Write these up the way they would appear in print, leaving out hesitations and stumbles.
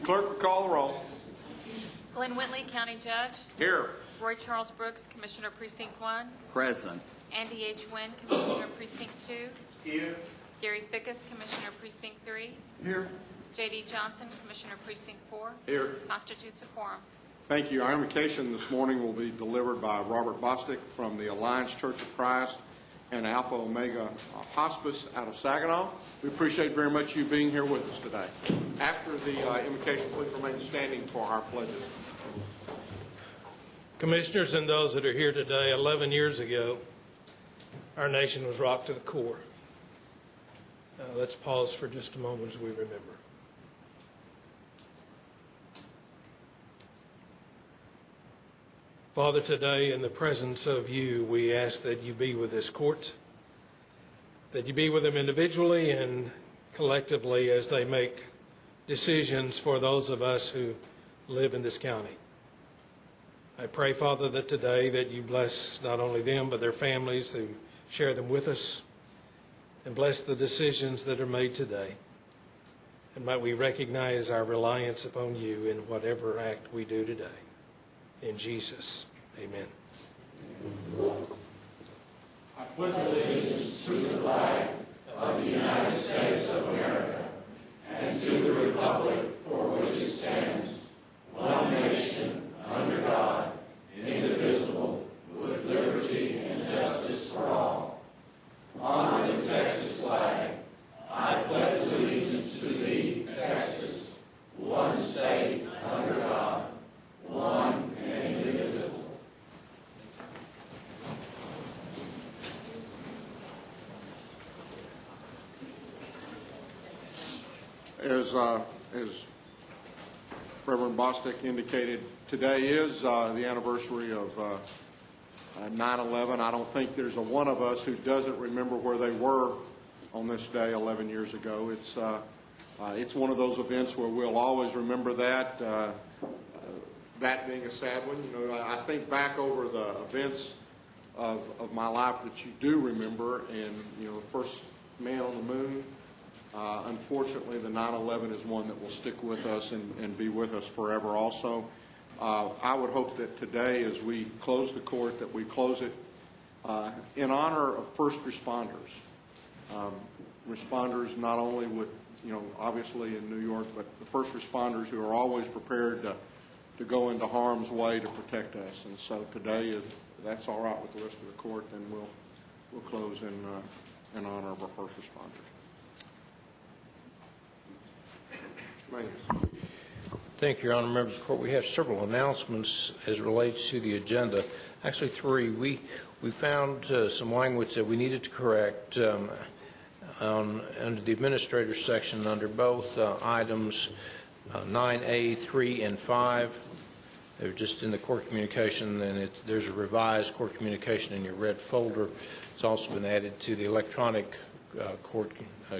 Clerk will call the roll. Glenn Whitley, County Judge. Here. Roy Charles Brooks, Commissioner Precinct 1. Present. Andy H. Wynn, Commissioner Precinct 2. Here. Gary Fickus, Commissioner Precinct 3. Here. J.D. Johnson, Commissioner Precinct 4. Here. Constitutes a quorum. Thank you. Our invocation this morning will be delivered by Robert Bostic from the Alliance Church of Christ and Alpha Omega Hospice out of Saginaw. We appreciate very much you being here with us today. After the invocation, please remain standing for our pledges. Commissioners and those that are here today, 11 years ago, our nation was rocked to the core. Let's pause for just a moment as we remember. Father, today in the presence of you, we ask that you be with this court, that you be with them individually and collectively as they make decisions for those of us who live in this county. I pray, Father, that today that you bless not only them but their families who share them with us, and bless the decisions that are made today. And might we recognize our reliance upon you in whatever act we do today. In Jesus, amen. I pledge allegiance to the flag of the United States of America and to the republic for which it stands, one nation, under God, indivisible, with liberty and justice for all. Honor the Texas flag. I pledge allegiance to thee, Texas, one state, under God, one and indivisible. As Reverend Bostic indicated, today is the anniversary of 9/11. I don't think there's a one of us who doesn't remember where they were on this day 11 years ago. It's one of those events where we'll always remember that. That being a sad one, you know, I think back over the events of my life that you do remember, and you know, the first man on the moon. Unfortunately, the 9/11 is one that will stick with us and be with us forever also. I would hope that today, as we close the court, that we close it in honor of first responders. Responders not only with, you know, obviously in New York, but the first responders who are always prepared to go into harm's way to protect us. And so today, if that's all right with the rest of the court, then we'll close in honor of our first responders. Thank you, Your Honor. Members of the Court, we have several announcements as relates to the agenda. Actually, three. We found some language that we needed to correct under the Administrator's section under both items 9A, 3, and 5. They're just in the court communication, and there's a revised court communication in your red folder. It's also been added to the electronic court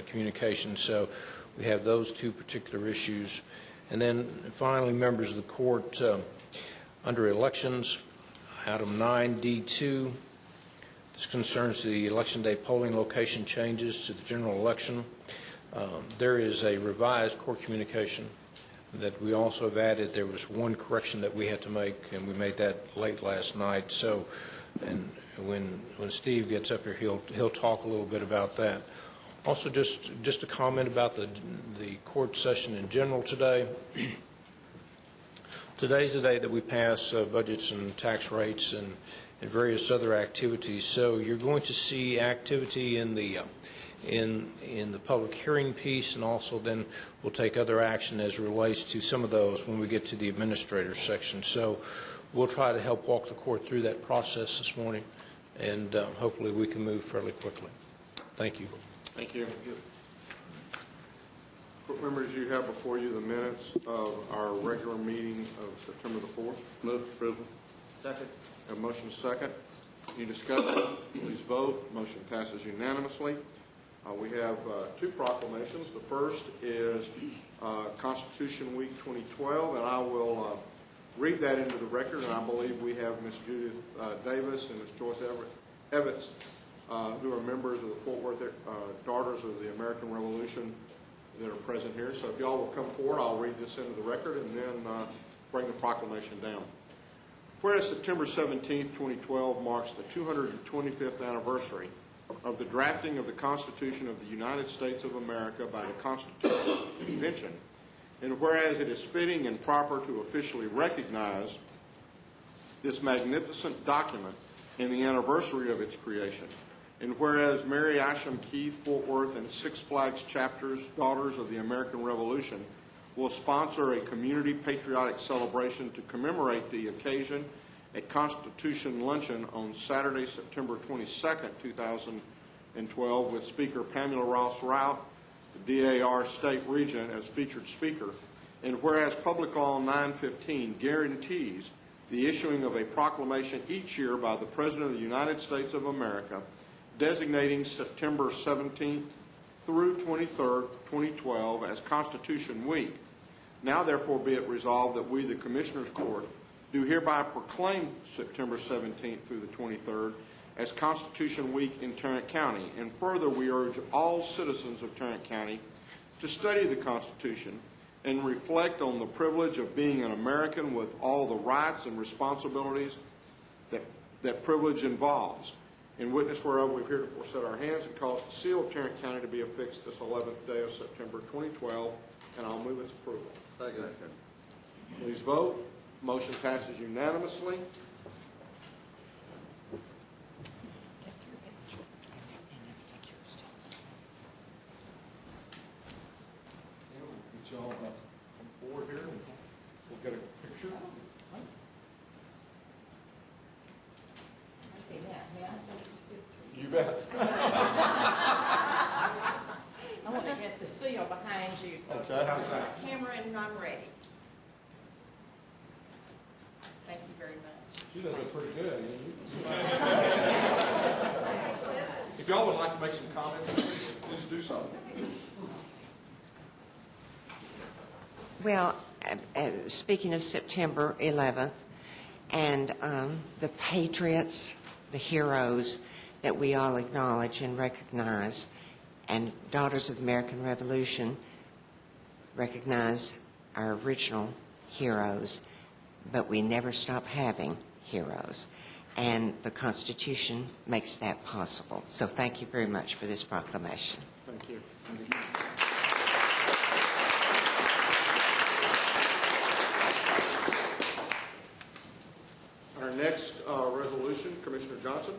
communication. So we have those two particular issues. And then finally, members of the court, under elections, item 9D2, this concerns the election day polling location changes to the general election. There is a revised court communication that we also have added. There was one correction that we had to make, and we made that late last night. So, and when Steve gets up here, he'll talk a little bit about that. Also, just a comment about the court session in general today. Today's the day that we pass budgets and tax rates and various other activities. So you're going to see activity in the public hearing piece, and also then we'll take other action as it relates to some of those when we get to the administrator's section. So we'll try to help walk the court through that process this morning, and hopefully we can move fairly quickly. Thank you. Thank you. Court members, you have before you the minutes of our regular meeting of September the 4th. Move approval. Second. A motion second. Any discussion? Please vote. Motion passes unanimously. We have two proclamations. The first is Constitution Week 2012, and I will read that into the record, and I believe we have Ms. Judith Davis and Ms. Joyce Evans, who are members of the Fort Worth Daughters of the American Revolution, that are present here. So if y'all will come forward, I'll read this into the record and then bring the proclamation down. Whereas September 17, 2012 marks the 225th anniversary of the drafting of the Constitution of the United States of America by the Constitutional Convention, and whereas it is fitting and proper to officially recognize this magnificent document in the anniversary of its creation, and whereas Mary Asham Keith, Fort Worth, and Six Flags chapters, Daughters of the American Revolution, will sponsor a community patriotic celebration to commemorate the occasion at Constitution Luncheon on Saturday, September 22nd, 2012, with Speaker Pamela Ross Rout, the DAR State Regent, as featured speaker. And whereas Public Law 915 guarantees the issuing of a proclamation each year by the President of the United States of America designating September 17th through 23rd, 2012 as Constitution Week. Now therefore be it resolved that we, the Commissioners Court, do hereby proclaim September 17th through the 23rd as Constitution Week in Tarrant County. And further, we urge all citizens of Tarrant County to study the Constitution and reflect on the privilege of being an American with all the rights and responsibilities that privilege involves. In witness whereof we've heretofore set our hands and caused the seal of Tarrant County to be affixed this 11th day of September 2012, and I'll move its approval. Second. Please vote. Motion passes unanimously. Get y'all come forward here and we'll get a picture. You bet. I want to get the seal behind you, so Okay, how's that? camera and I'm ready. Thank you very much. She does look pretty good. If y'all would like to make some comments, please do so. Well, speaking of September 11th and the patriots, the heroes that we all acknowledge and recognize, and Daughters of the American Revolution recognize our original heroes, but we never stop having heroes. And the Constitution makes that possible. So thank you very much for this proclamation. Thank you. Our next resolution, Commissioner Johnson.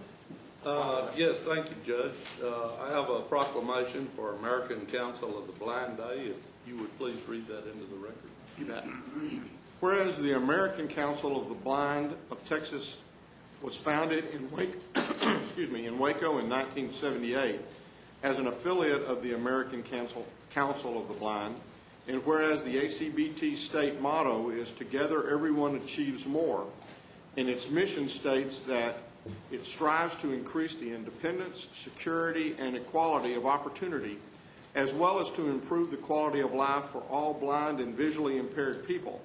Yes, thank you, Judge. I have a proclamation for American Council of the Blind Day. If you would please read that into the record. You bet. Whereas the American Council of the Blind of Texas was founded in Waco in 1978 as an affiliate of the American Council of the Blind, and whereas the ACBT state motto is "Together Everyone Achieves More," and its mission states that it strives to increase the independence, security, and equality of opportunity, as well as to improve the quality of life for all blind and visually impaired people.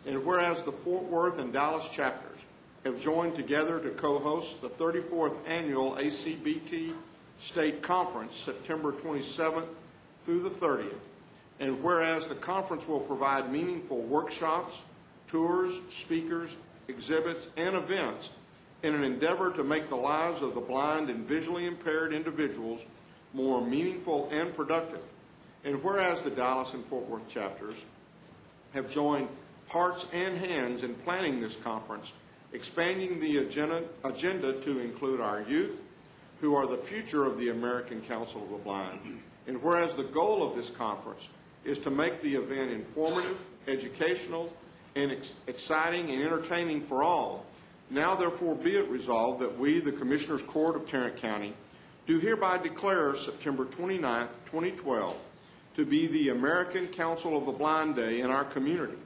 And whereas the Fort Worth and Dallas chapters have joined together to co-host the 34th annual ACBT State Conference, September 27th through the 30th. And whereas the conference will provide meaningful workshops, tours, speakers, exhibits, and events in an endeavor to make the lives of the blind and visually impaired individuals more meaningful and productive. And whereas the Dallas and Fort Worth chapters have joined hearts and hands in planning this conference, expanding the agenda to include our youth, who are the future of the American Council of the Blind. And whereas the goal of this conference is to make the event informative, educational, and exciting and entertaining for all, now therefore be it resolved that we, the Commissioners Court of Tarrant County, do hereby declare September 29th, 2012 to be the American Council of the Blind Day in our community,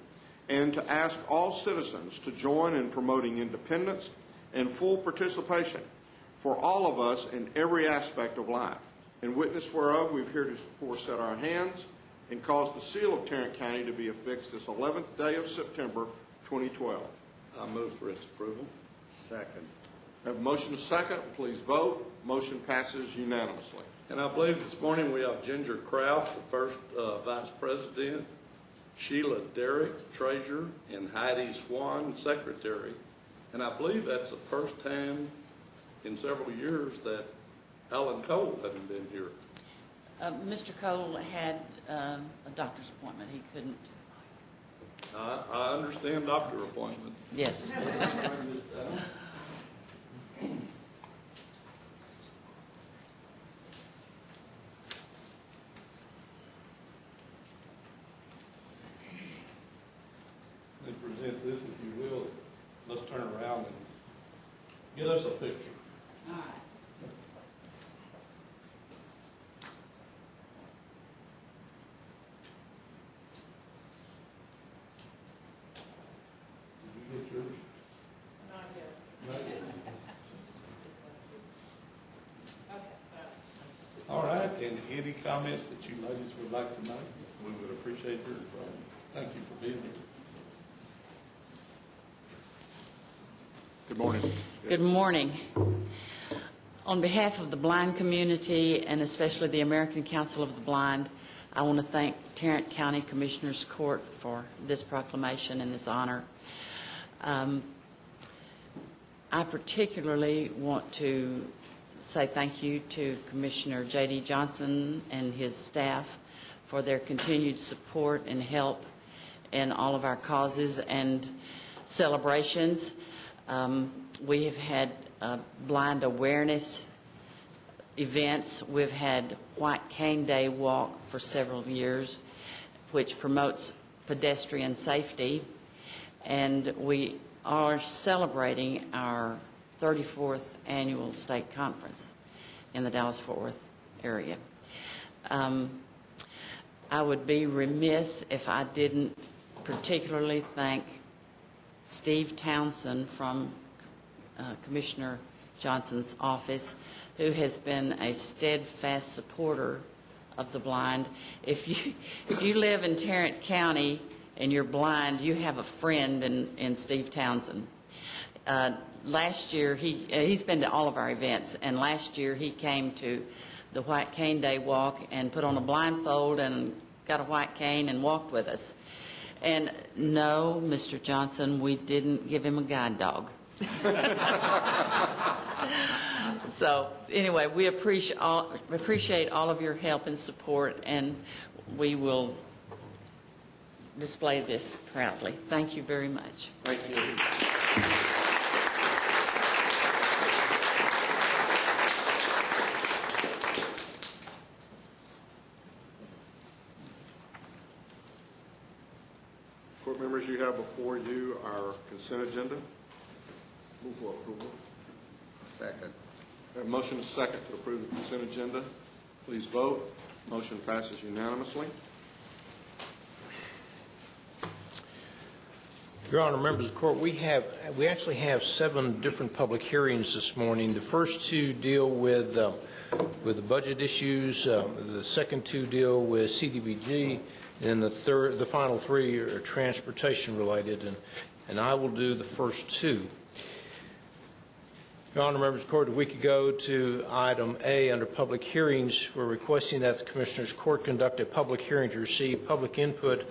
and to ask all citizens to join in promoting independence and full participation for all of us in every aspect of life. In witness whereof, we've heretofore set our hands and caused the seal of Tarrant County to be affixed this 11th day of September 2012. I move for its approval. Second. I have a motion and a second. Please vote. Motion passes unanimously. And I believe this morning we have Ginger Kraft, the first vice president, Sheila Derrick, treasurer, and Heidi Swan, secretary. And I believe that's the first time in several years that Alan Cole hasn't been here. Mr. Cole had a doctor's appointment. He couldn't. I understand doctor appointments. Yes. Let's present this, if you will. Let's turn around and get us a picture. All right. Did you get yours? Not yet. All right, and any comments that you ladies would like to make, we would appreciate your, thank you for being here. Good morning. Good morning. On behalf of the blind community and especially the American Council of the Blind, I want to thank Tarrant County Commissioners Court for this proclamation and this honor. I particularly want to say thank you to Commissioner J.D. Johnson and his staff for their continued support and help in all of our causes and celebrations. We have had blind awareness events. We've had White Cane Day Walk for several years, which promotes pedestrian safety. And we are celebrating our 34th annual state conference in the Dallas-Fort Worth area. I would be remiss if I didn't particularly thank Steve Townsend from Commissioner Johnson's office, who has been a steadfast supporter of the blind. If you live in Tarrant County and you're blind, you have a friend in Steve Townsend. Last year, he's been to all of our events, and last year he came to the White Cane Day Walk and put on a blindfold and got a white cane and walked with us. And no, Mr. Johnson, we didn't give him a guide dog. So anyway, we appreciate all of your help and support, and we will display this proudly. Thank you very much. Thank you. Court members, you have before you our consent agenda. Move for approval. Second. We have a motion and a second to approve the consent agenda. Please vote. Motion passes unanimously. Your Honor, members of the court, we actually have 7 different public hearings this morning. The first 2 deal with the budget issues. The second 2 deal with CDBG, and the final 3 are transportation related, and I will do the first 2. Your Honor, members of the court, if we could go to item A under public hearings, we're requesting that the Commissioners Court conduct a public hearing to receive public input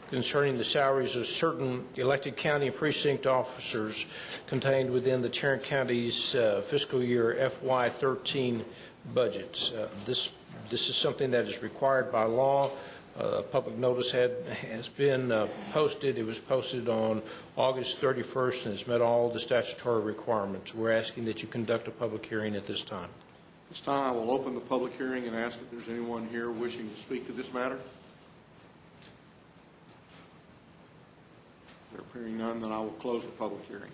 concerning the salaries of certain elected county and precinct officers contained within the Tarrant County's fiscal year FY13 budgets. This is something that is required by law. Public notice has been posted. It was posted on August 31st and has met all the statutory requirements. We're asking that you conduct a public hearing at this time. This time I will open the public hearing and ask if there's anyone here wishing to speak to this matter. There appearing none, then I will close the public hearing.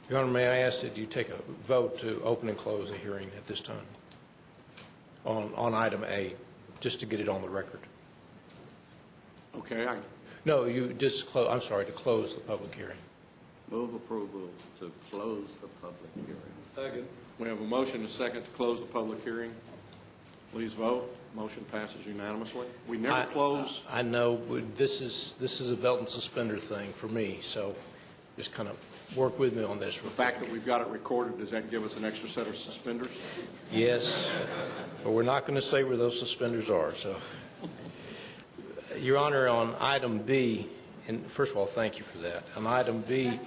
Your Honor, may I ask that you take a vote to open and close the hearing at this time on item A, just to get it on the record. Okay, No, you just close. I'm sorry, to close the public hearing. Move approval to close the public hearing. Second. we have a motion and a second to close the public hearing. Please vote. Motion passes unanimously. We never close. I know, but this is a belt and suspender thing for me, so just kind of work with me on this. The fact that we've got it recorded, does that give us an extra set of suspenders? Yes, but we're not going to say where those suspenders are, so. Your Honor, on item B, and first of all, thank you for that. On item B,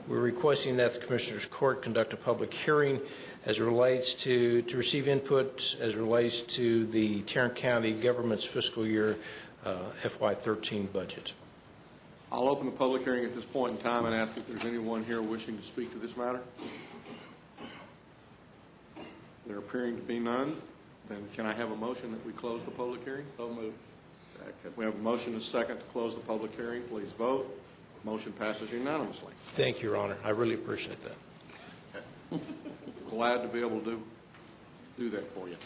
we're requesting that the Commissioners Court conduct a public hearing as it relates to receive input as it relates to the Tarrant County government's fiscal year FY13 budget. I'll open the public hearing at this point in time and ask if there's anyone here wishing to speak to this matter. There appearing to be none, then can I have a motion that we close the public hearing? So moved. Second. We have a motion and a second to close the public hearing. Please vote. Motion passes unanimously. Thank you, Your Honor. I really appreciate that. Glad to be able to do that for you.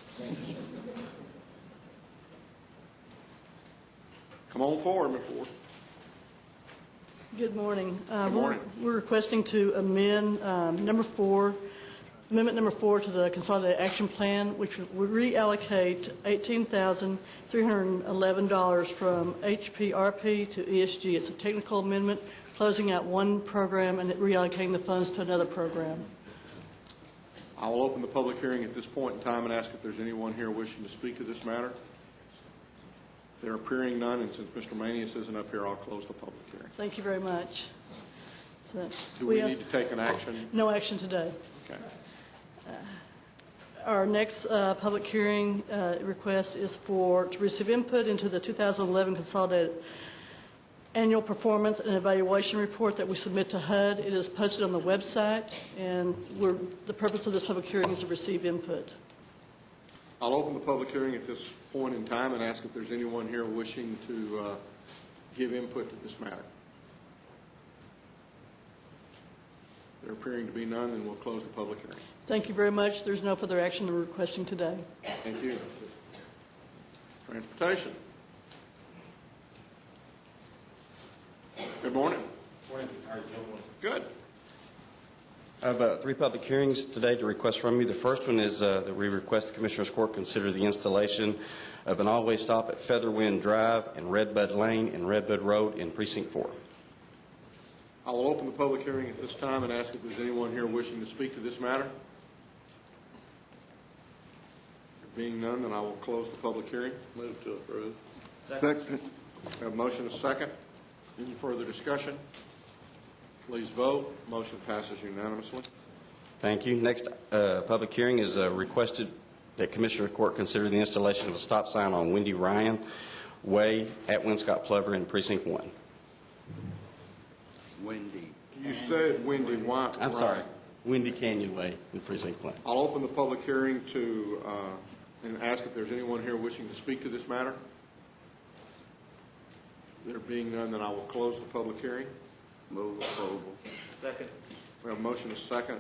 Come on forward, Ms. Ward. Good morning. Good morning. We're requesting to amend Amendment number 4 to the Consolidated Action Plan, which would reallocate $18,311 from HPRP to ESG. It's a technical amendment, closing out one program and reallocating the funds to another program. I will open the public hearing at this point in time and ask if there's anyone here wishing to speak to this matter. There appearing none, and since Mr. Manius isn't up here, I'll close the public hearing. Thank you very much. So, Do we need to take an action? No action today. Okay. Our next public hearing request is to receive input into the 2011 Consolidated Annual Performance and Evaluation Report that we submit to HUD. It is posted on the website, and the purpose of this public hearing is to receive input. I'll open the public hearing at this point in time and ask if there's anyone here wishing to give input to this matter. There appearing to be none, then we'll close the public hearing. Thank you very much. There's no further action we're requesting today. Thank you. Transportation. Good morning. Morning. How are you doing? Good. I have 3 public hearings today to request from you. The first one is that we request the Commissioners Court consider the installation of an all-way stop at Featherwind Drive and Redbud Lane and Redbud Road in Precinct 4. I will open the public hearing at this time and ask if there's anyone here wishing to speak to this matter. There being none, then I will close the public hearing. Move to approve. Second. We have a motion and a second. Any further discussion? Please vote. Motion passes unanimously. Thank you. Next public hearing is requested that Commissioners Court consider the installation of a stop sign on Wendy Ryan Way at Winscott Plover in Precinct 1. Wendy. You said Wendy White. I'm sorry. Wendy Canyon Way in Precinct 1. I'll open the public hearing to and ask if there's anyone here wishing to speak to this matter. There being none, then I will close the public hearing. Move approval. Second. We have a motion and a second.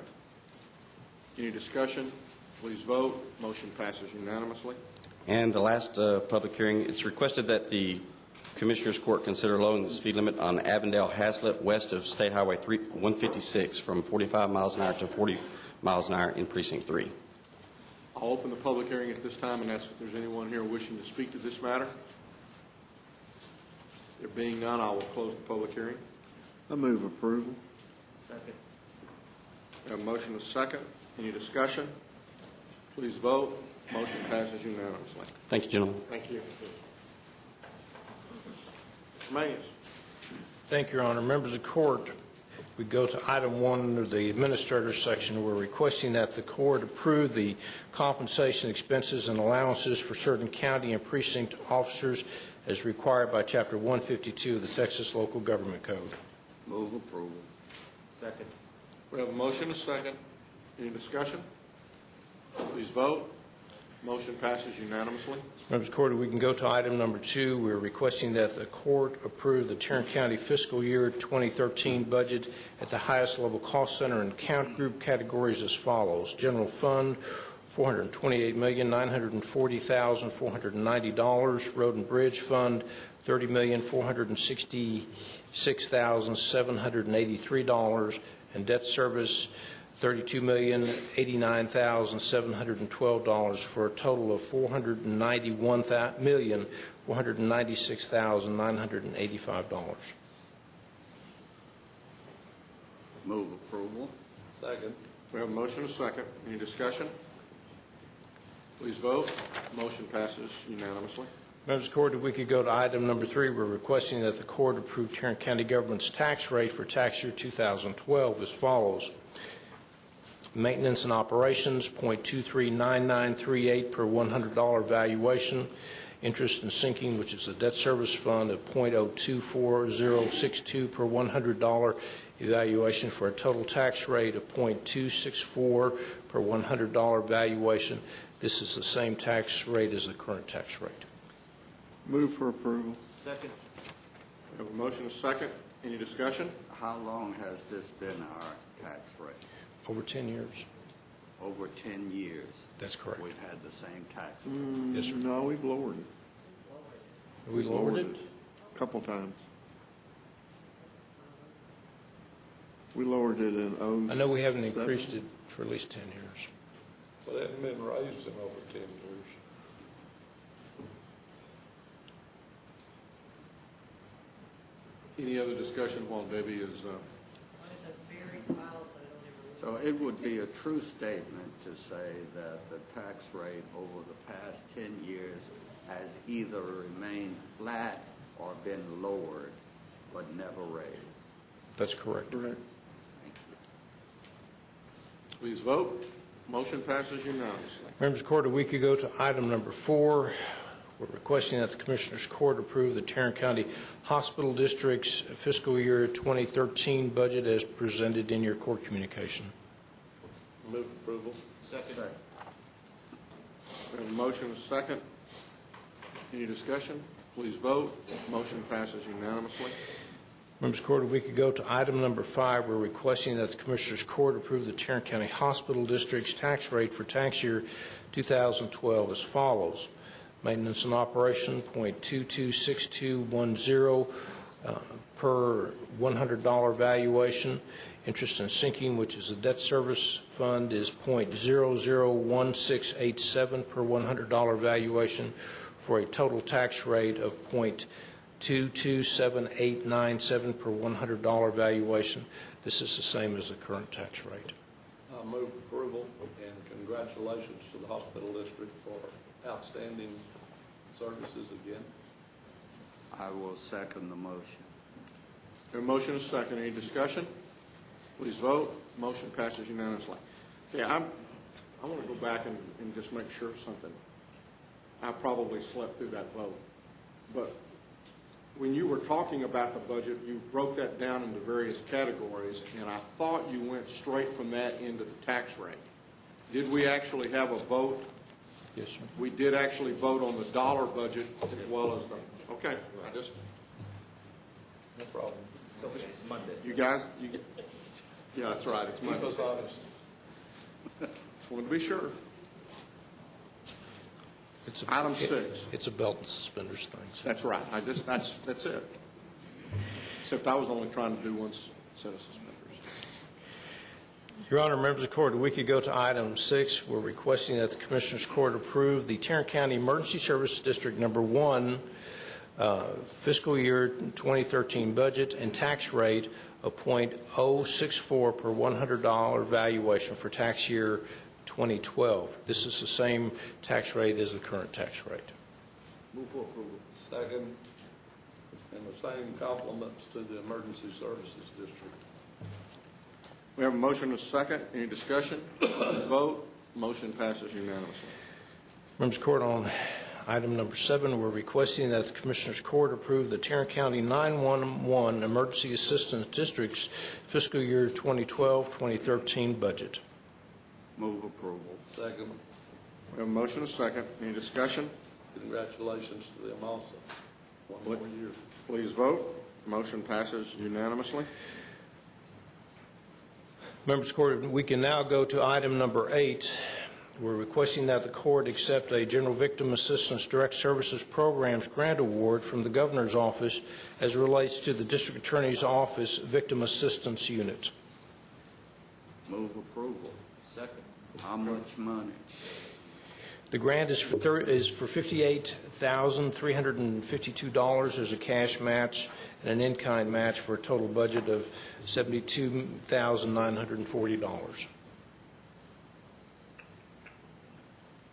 Any discussion? Please vote. Motion passes unanimously. And the last public hearing, it's requested that the Commissioners Court consider lowering the speed limit on Avondale Haslett west of State Highway 156 from 45 miles an hour to 40 miles an hour in Precinct 3. I'll open the public hearing at this time and ask if there's anyone here wishing to speak to this matter. There being none, I will close the public hearing. I move approval. Second. We have a motion and a second. Any discussion? Please vote. Motion passes unanimously. Thank you, gentlemen. Thank you. Mr. Manius. Thank you, Your Honor. Members of the court, we go to item 1 under the administrator's section. We're requesting that the court approve the compensation expenses and allowances for certain county and precinct officers as required by Chapter 152 of the Texas Local Government Code. Move approval. Second. We have a motion and a second. Any discussion? Please vote. Motion passes unanimously. Members of the court, we can go to item number 2. We're requesting that the court approve the Tarrant County fiscal year 2013 budget at the highest level cost center and count group categories as follows. General Fund, $428,940,490. Road and Bridge Fund, $30,466,783. And Debt Service, $32,089,712 for a total of $491,496,985. Move approval. Second. We have a motion and a second. Any discussion? Please vote. Motion passes unanimously. Members of the court, if we could go to item number 3, we're requesting that the court approve Tarrant County government's tax rate for tax year 2012 as follows. Maintenance and operations, .239938 per $100 valuation. Interest and sinking, which is the debt service fund, of .024062 per $100 evaluation for a total tax rate of .264 per $100 valuation. This is the same tax rate as the current tax rate. Move for approval. Second. We have a motion and a second. Any discussion? How long has this been our tax rate? Over 10 years. Over 10 years. That's correct. We've had the same tax rate. Yes, sir. No, we've lowered it Have we lowered it? a couple times. We lowered it in I know we haven't increased it for at least 10 years. But it hasn't been raised in over 10 years. Any other discussion while Debbie is, So it would be a true statement to say that the tax rate over the past 10 years has either remained flat or been lowered, but never raised. That's correct. Correct. Thank you. please vote. Motion passes unanimously. Members of the court, a week ago to item number 4, we're requesting that the Commissioners Court approve the Tarrant County Hospital District's fiscal year 2013 budget as presented in your court communication. Move approval. Second. We have a motion and a second. Any discussion? Please vote. Motion passes unanimously. Members of the court, a week ago to item number 5, we're requesting that the Commissioners Court approve the Tarrant County Hospital District's tax rate for tax year 2012 as follows. Maintenance and operation, .226210 per $100 valuation. Interest and sinking, which is a debt service fund, is .001687 per $100 valuation for a total tax rate of .227897 per $100 valuation. This is the same as the current tax rate. I move approval and congratulations to the hospital district for outstanding services again. I will second the motion. We have a motion and a second. Any discussion? Please vote. Motion passes unanimously. Okay, I want to go back and just make sure of something. I probably slept through that vote. But when you were talking about the budget, you broke that down into various categories, and I thought you went straight from that into the tax rate. Did we actually have a vote? Yes, sir. We did actually vote on the dollar budget as well as the, okay, I just, No problem. you guys, yeah, that's right, it's Keep Monday. us honest. Just wanted to be sure. It's Item 6. It's a belt and suspenders thing. So. That's right, that's it. Except I was only trying to do one set of suspenders. Your Honor, members of the court, a week ago to item 6, we're requesting that the Commissioners Court approve the Tarrant County Emergency Service District Number 1 fiscal year 2013 budget and tax rate of .064 per $100 valuation for tax year 2012. This is the same tax rate as the current tax rate. Move for approval. Second. And the same compliments to the Emergency Services District. We have a motion and a second. Any discussion? Vote. Motion passes unanimously. Members of the court, on item number 7, we're requesting that the Commissioners Court approve the Tarrant County 911 Emergency Assistance District's fiscal year 2012-2013 budget. Move approval. Second. We have a motion and a second. Any discussion? Congratulations to them also. One more year. Please vote. Motion passes unanimously. Members of the court, we can now go to item number 8. We're requesting that the court accept a General Victim Assistance Direct Services Programs grant award from the Governor's Office as it relates to the District Attorney's Office Victim Assistance Unit. Move approval. Second. How much money? The grant is for $58,352. There's a cash match and an in-kind match for a total budget of $72,940.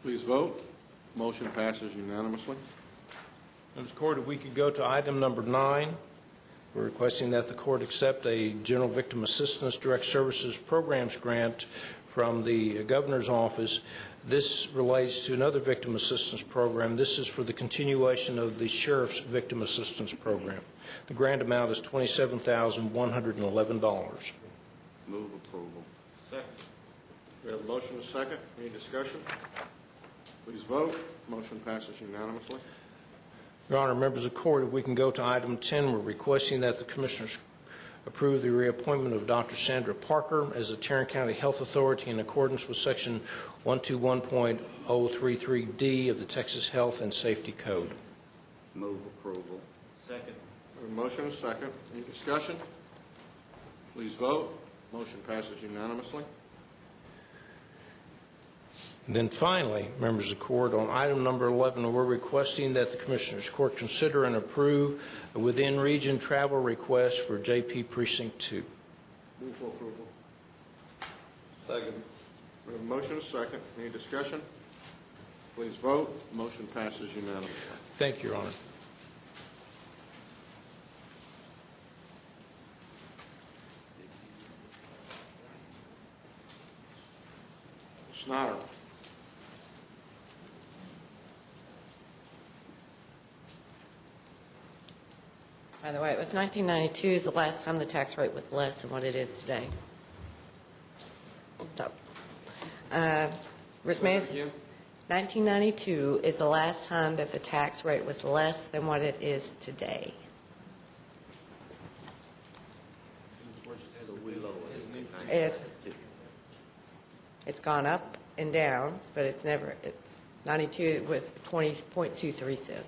Please vote. Motion passes unanimously. Members of the court, if we could go to item number 9. We're requesting that the court accept a General Victim Assistance Direct Services Programs grant from the Governor's Office. This relates to another victim assistance program. This is for the continuation of the Sheriff's Victim Assistance Program. The grant amount is $27,111. Move approval. Second. We have a motion and a second. Any discussion? Please vote. Motion passes unanimously. Your Honor, members of the court, if we can go to item 10, we're requesting that the Commissioners approve the reappointment of Dr. Sandra Parker as the Tarrant County Health Authority in accordance with Section 121.033D of the Texas Health and Safety Code. Move approval. Second. We have a motion and a second. Any discussion? Please vote. Motion passes unanimously. And then finally, members of the court, on item number 11, we're requesting that the Commissioners Court consider and approve a within-region travel request for JP Precinct 2. Move for approval. Second. We have a motion and a second. Any discussion? Please vote. Motion passes unanimously. Thank you, Your Honor. Snyder. By the way, it was 1992 is the last time the tax rate was less than what it is today. So, Risk Management, 1992 is the last time that the tax rate was less than what it is today. It's gone up and down, but it's 92 it was 20.23 cents.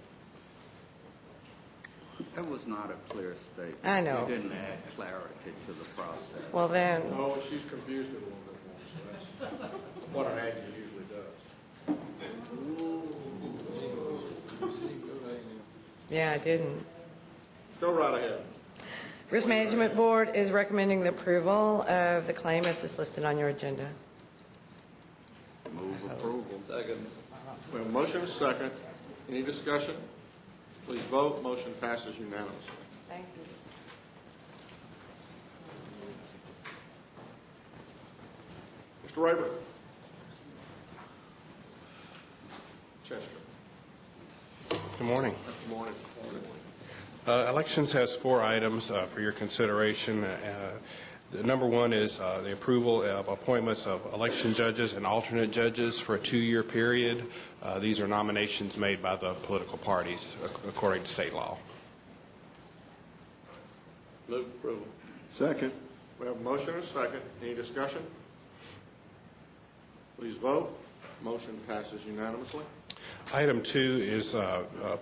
That was not a clear statement. I know. You didn't add clarity to the process. Well, then, No, she's confused it a little bit more, so that's what an admin usually does. yeah, I didn't. Go right ahead. Risk Management Board is recommending the approval of the claim as is listed on your agenda. Move approval. Second. We have a motion and a second. Any discussion? Please vote. Motion passes unanimously. Thank you. Mr. Rayburn. Chester. Good morning. Good morning. Elections has 4 items for your consideration. Number 1 is the approval of appointments of election judges and alternate judges for a 2-year period. These are nominations made by the political parties according to state law. Move approval. Second. We have a motion and a second. Any discussion? Please vote. Motion passes unanimously. Item 2 is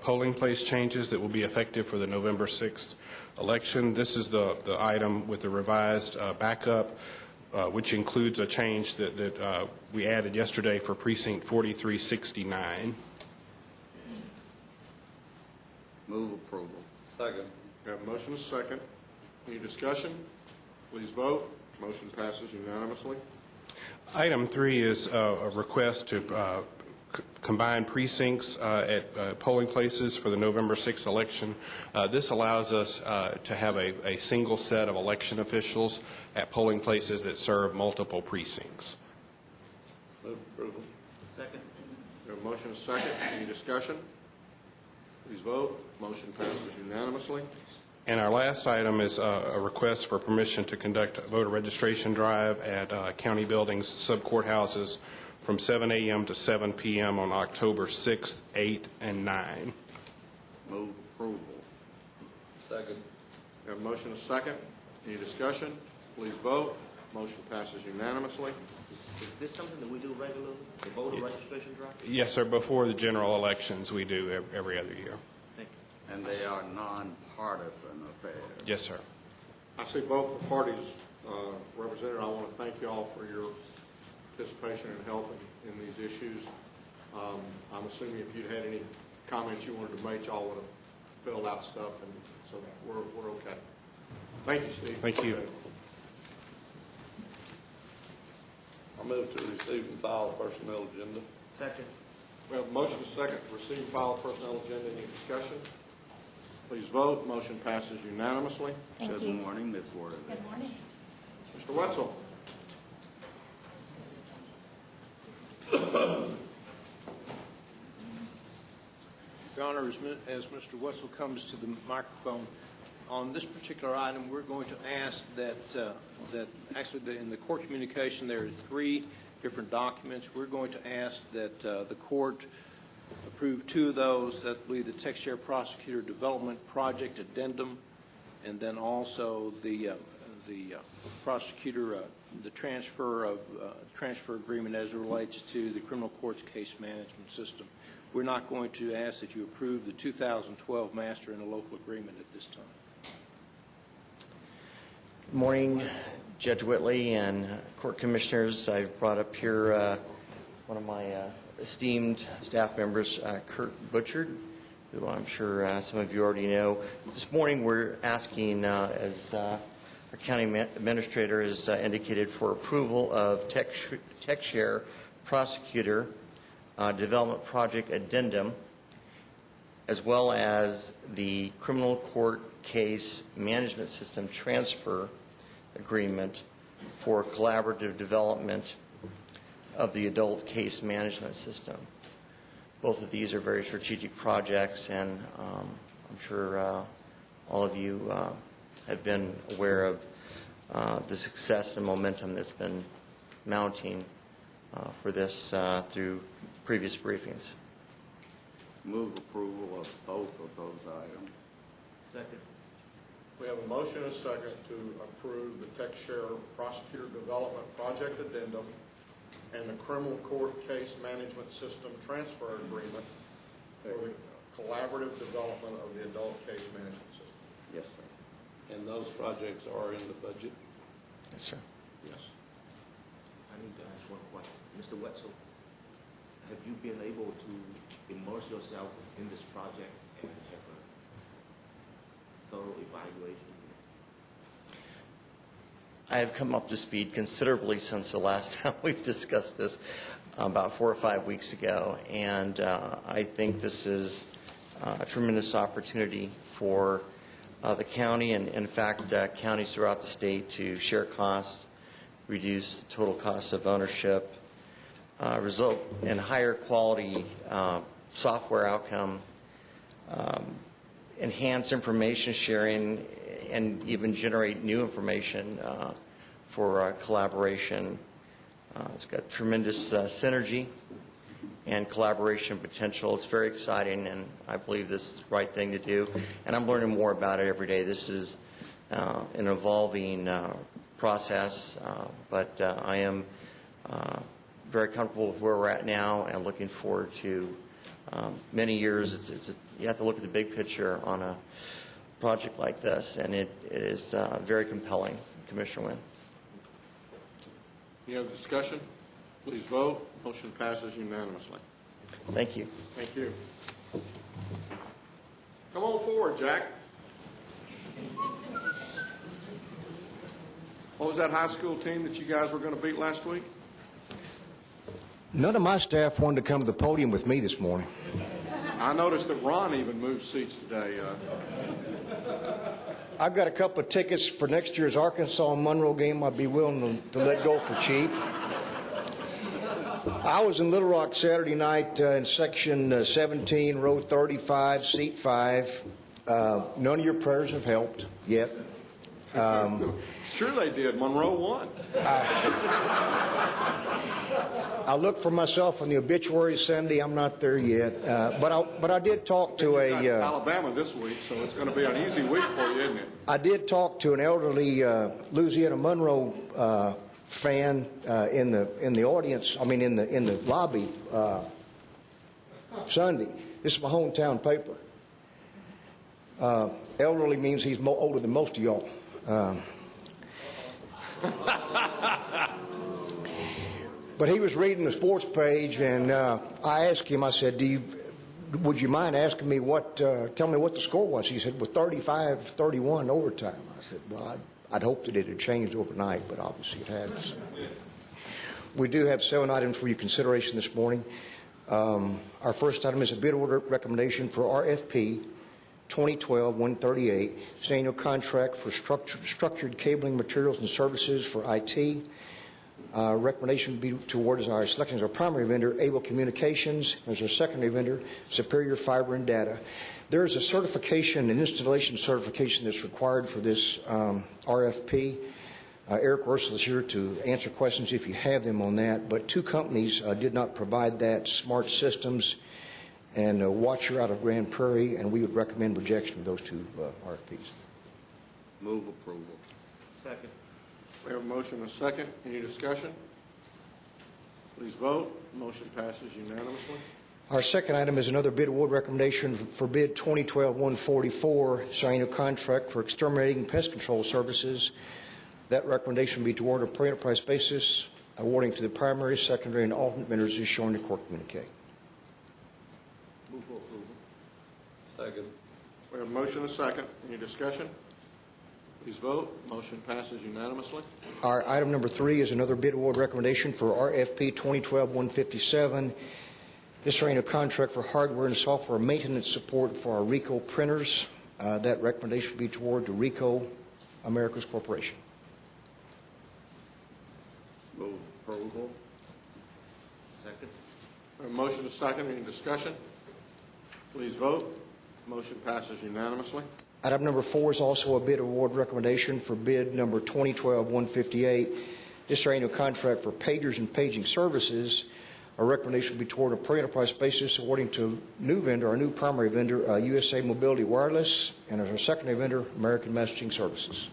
polling place changes that will be effective for the November 6th election. This is the item with the revised backup, which includes a change that we added yesterday for precinct 4369. Move approval. Second. We have a motion and a second. Any discussion? Please vote. Motion passes unanimously. Item 3 is a request to combine precincts at polling places for the November 6th election. This allows us to have a single set of election officials at polling places that serve multiple precincts. Move approval. Second. We have a motion and a second. Any discussion? Please vote. Motion passes unanimously. And our last item is a request for permission to conduct a voter registration drive at county buildings, sub-courthouses, from 7 a.m. to 7 p.m. on October 6th, 8th, and 9. Move approval. Second. We have a motion and a second. Any discussion? Please vote. Motion passes unanimously. Is this something that we do regularly, the voter registration drive? Yes, sir. Before the general elections, we do every other year. Thank you. And they are nonpartisan affairs. Yes, sir. I see both the parties represented. I want to thank you all for your participation and help in these issues. I'm assuming if you'd had any comments you wanted to make, y'all would have filled out stuff, and so we're okay. Thank you, Steve. Thank you. I move to receive and file personnel agenda. Second. We have a motion and a second to receive and file personnel agenda. Any discussion? Please vote. Motion passes unanimously. Thank Good you. morning, Ms. Worthing. Good morning. Mr. Wetzel. Your Honor, as Mr. Wetzel comes to the microphone, on this particular item, we're going to ask that actually in the court communication, there are 3 different documents. We're going to ask that the court approve 2 of those. That will be the Texas Prosecutor Development Project Addendum, and then also the prosecutor, the transfer agreement as it relates to the criminal courts case management system. We're not going to ask that you approve the 2012 master and a local agreement at this time. Good morning, Judge Whitley and court commissioners. I've brought up here one of my esteemed staff members, Kurt Butchard, who I'm sure some of you already know. This morning we're asking, as our county administrator has indicated, for approval of TechShare Prosecutor Development Project Addendum, as well as the Criminal Court Case Management System Transfer Agreement for collaborative development of the Adult Case Management System. Both of these are very strategic projects, and I'm sure all of you have been aware of the success and momentum that's been mounting for this through previous briefings. Move approval of both of those items. Second. We have a motion and a second to approve the TechShare Prosecutor Development Project Addendum and the Criminal Court Case Management System Transfer Agreement for the collaborative development of the Adult Case Management System. Yes, sir. And those projects are in the budget. Yes, sir. Yes. I need to ask one question. Mr. Wetzel, have you been able to immerse yourself in this project and have a thorough evaluation? I have come up to speed considerably since the last time we've discussed this, about 4 or 5 weeks ago, and I think this is a tremendous opportunity for the county and, in fact, counties throughout the state to share costs, reduce the total cost of ownership, result in higher quality software outcome, enhance information sharing, and even generate new information for collaboration. It's got tremendous synergy and collaboration potential. It's very exciting, and I believe this is the right thing to do. And I'm learning more about it every day. This is an evolving process, but I am very comfortable with where we're at now and looking forward to many years. You have to look at the big picture on a project like this, and it is very compelling. Commissioner Wynn. Any other discussion? Please vote. Motion passes unanimously. Thank you. Thank you. Come on forward, Jack. What was that high school team that you guys were going to beat last week? None of my staff wanted to come to the podium with me this morning. I noticed that Ron even moved seats today. I've got a couple of tickets for next year's Arkansas and Monroe game I'd be willing to let go for cheap. I was in Little Rock Saturday night in section 17, row 35, seat 5. None of your prayers have helped yet. Sure they did. Monroe won. I look for myself in the obituary Sunday. I'm not there yet. But I did talk to You got Alabama this week, so it's going to be an easy week for you, isn't it? I did talk to an elderly Louisiana Monroe fan in the audience. I mean, in the lobby Sunday. This is my hometown paper. Elderly means he's older than most of y'all. But he was reading the sports page, and I asked him, I said, would you mind asking me tell me what the score was? He said, well, 35-31 overtime. I said, well, I'd hoped that it had changed overnight, but obviously it hadn't. We do have 7 items for your consideration this morning. Our first item is a bid order recommendation for RFP 2012-138. It's an annual contract for structured cabling materials and services for IT. Recommendation would be to award as our selection as our primary vendor, Able Communications, as our secondary vendor, Superior Fiber and Data. There is a certification, an installation certification that's required for this RFP. Eric Ursula is here to answer questions if you have them on that, but 2 companies did not provide that, Smart Systems and Watcher out of Grand Prairie, and we would recommend rejection of those 2 RFPs. Move approval. Second. We have a motion and a second. Any discussion? Please vote. Motion passes unanimously. Our second item is another bid award recommendation for bid 2012-144, signing a contract for exterminating pest control services. That recommendation will be to award on a per enterprise basis, awarding to the primary, secondary, and alternate vendors as shown in the court communique. Move for approval. Second. We have a motion and a second. Any discussion? Please vote. Motion passes unanimously. Our item number 3 is another bid award recommendation for RFP 2012-157. This is a contract for hardware and software maintenance support for our RICO printers. That recommendation will be toward the RICO Americas Corporation. Move approval. Second. We have a motion and a second. Any discussion? Please vote. Motion passes unanimously. Item number 4 is also a bid award recommendation for bid number 2012-158. This is a contract for pagers and paging services. Our recommendation will be toward a per enterprise basis, awarding to new vendor, our new primary vendor, USA Mobility Wireless, and as our secondary vendor, American Messaging Services.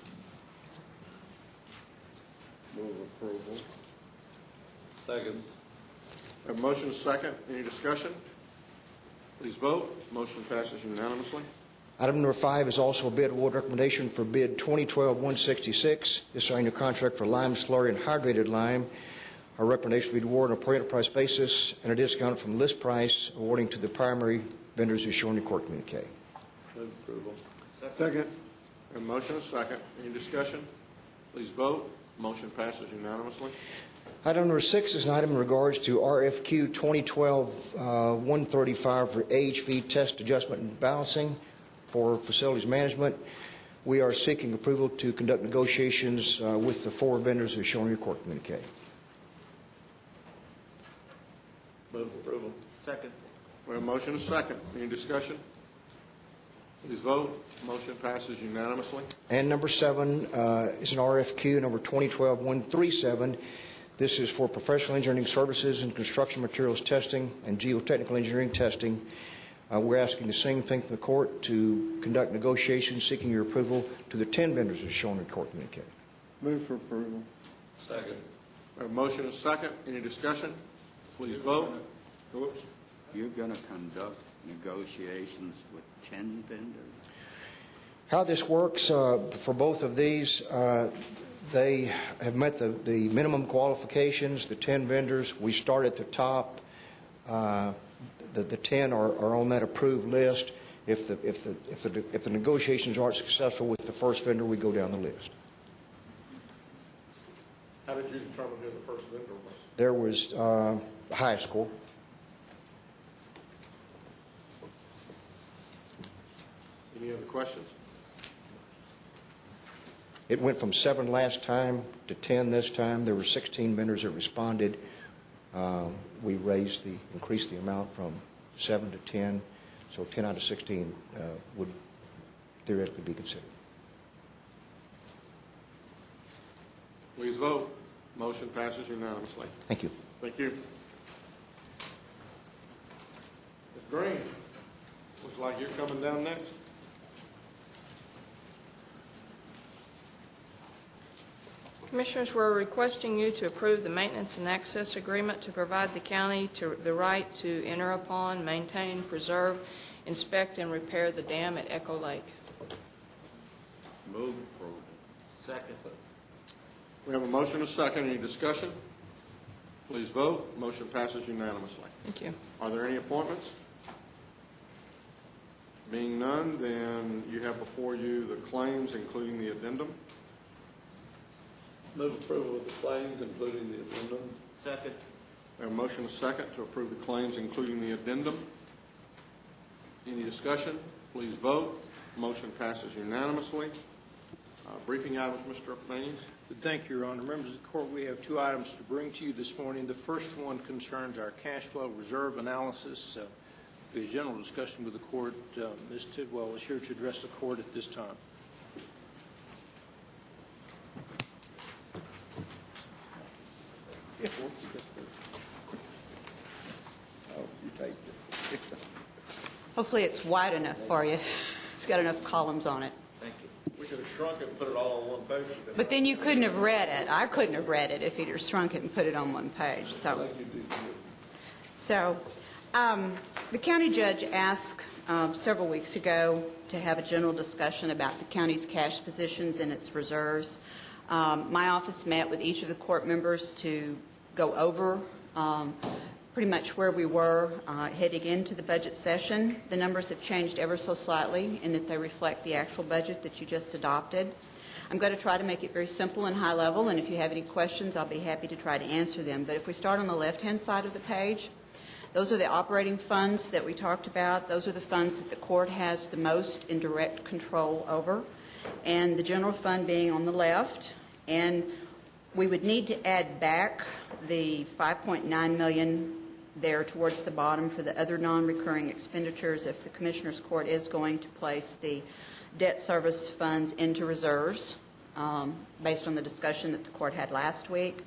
Move approval. Second. We have a motion and a second. Any discussion? Please vote. Motion passes unanimously. Item number 5 is also a bid award recommendation for bid 2012-166. This is a contract for lime slurry and hydrated lime. Our recommendation will be to award on a per enterprise basis and a discount from list price, awarding to the primary vendors as shown in the court communique. Move approval. Second. We have a motion and a second. Any discussion? Please vote. Motion passes unanimously. Item number 6 is an item in regards to RFQ 2012-135 for AHV test adjustment and balancing for facilities management. We are seeking approval to conduct negotiations with the 4 vendors as shown in your court communique. Move approval. Second. We have a motion and a second. Any discussion? Please vote. Motion passes unanimously. And number 7 is an RFQ number 2012-137. This is for professional engineering services and construction materials testing and geotechnical engineering testing. We're asking the same thing from the court to conduct negotiations seeking your approval to the 10 vendors as shown in the court communique. Move for approval. Second. We have a motion and a second. Any discussion? Please vote. Oops. You're going to conduct negotiations with 10 vendors? How this works for both of these, they have met the minimum qualifications, the 10 vendors. We start at the top. The 10 are on that approved list. If the negotiations aren't successful with the first vendor, we go down the list. How did you determine who the first vendor was? There was high score. Any other questions? It went from 7 last time to 10 this time. There were 16 vendors that responded. We increased the amount from 7 to 10, so 10 out of 16 would theoretically be considered. Please vote. Motion passes unanimously. Thank you. Thank you. Ms. Green, looks like you're coming down next. Commissioners, we're requesting you to approve the maintenance and access agreement to provide the county the right to enter upon, maintain, preserve, inspect, and repair the dam at Echo Lake. Move approval. Second. We have a motion and a second. Any discussion? Please vote. Motion passes unanimously. Thank you. Are there any appointments? Being none, then you have before you the claims, including the addendum. Move approval of the claims, including the addendum. Second. We have a motion and a second to approve the claims, including the addendum. Any discussion? Please vote. Motion passes unanimously. Briefing items, Mr. Maynes. Thank you, Your Honor. Members of the court, we have two items to bring to you this morning. The first one concerns our cash flow reserve analysis. Be a general discussion with the court. Ms. Tidwell is here to address the court at this time. Hopefully it's wide enough for you. It's got enough columns on it. Thank you. We could have shrunk it and put it all on one page. But then you couldn't have read it. I couldn't have read it if you'd have shrunk it and put it on one page. So the county judge asked several weeks ago to have a general discussion about the county's cash positions and its reserves. My office met with each of the court members to go over pretty much where we were heading into the budget session. The numbers have changed ever so slightly in that they reflect the actual budget that you just adopted. I'm going to try to make it very simple and high level, and if you have any questions, I'll be happy to try to answer them. But if we start on the left-hand side of the page, those are the operating funds that we talked about. Those are the funds that the court has the most indirect control over, and the general fund being on the left. And we would need to add back the $5.9 million there towards the bottom for the other non-recurring expenditures if the Commissioners Court is going to place the debt service funds into reserves based on the discussion that the court had last week.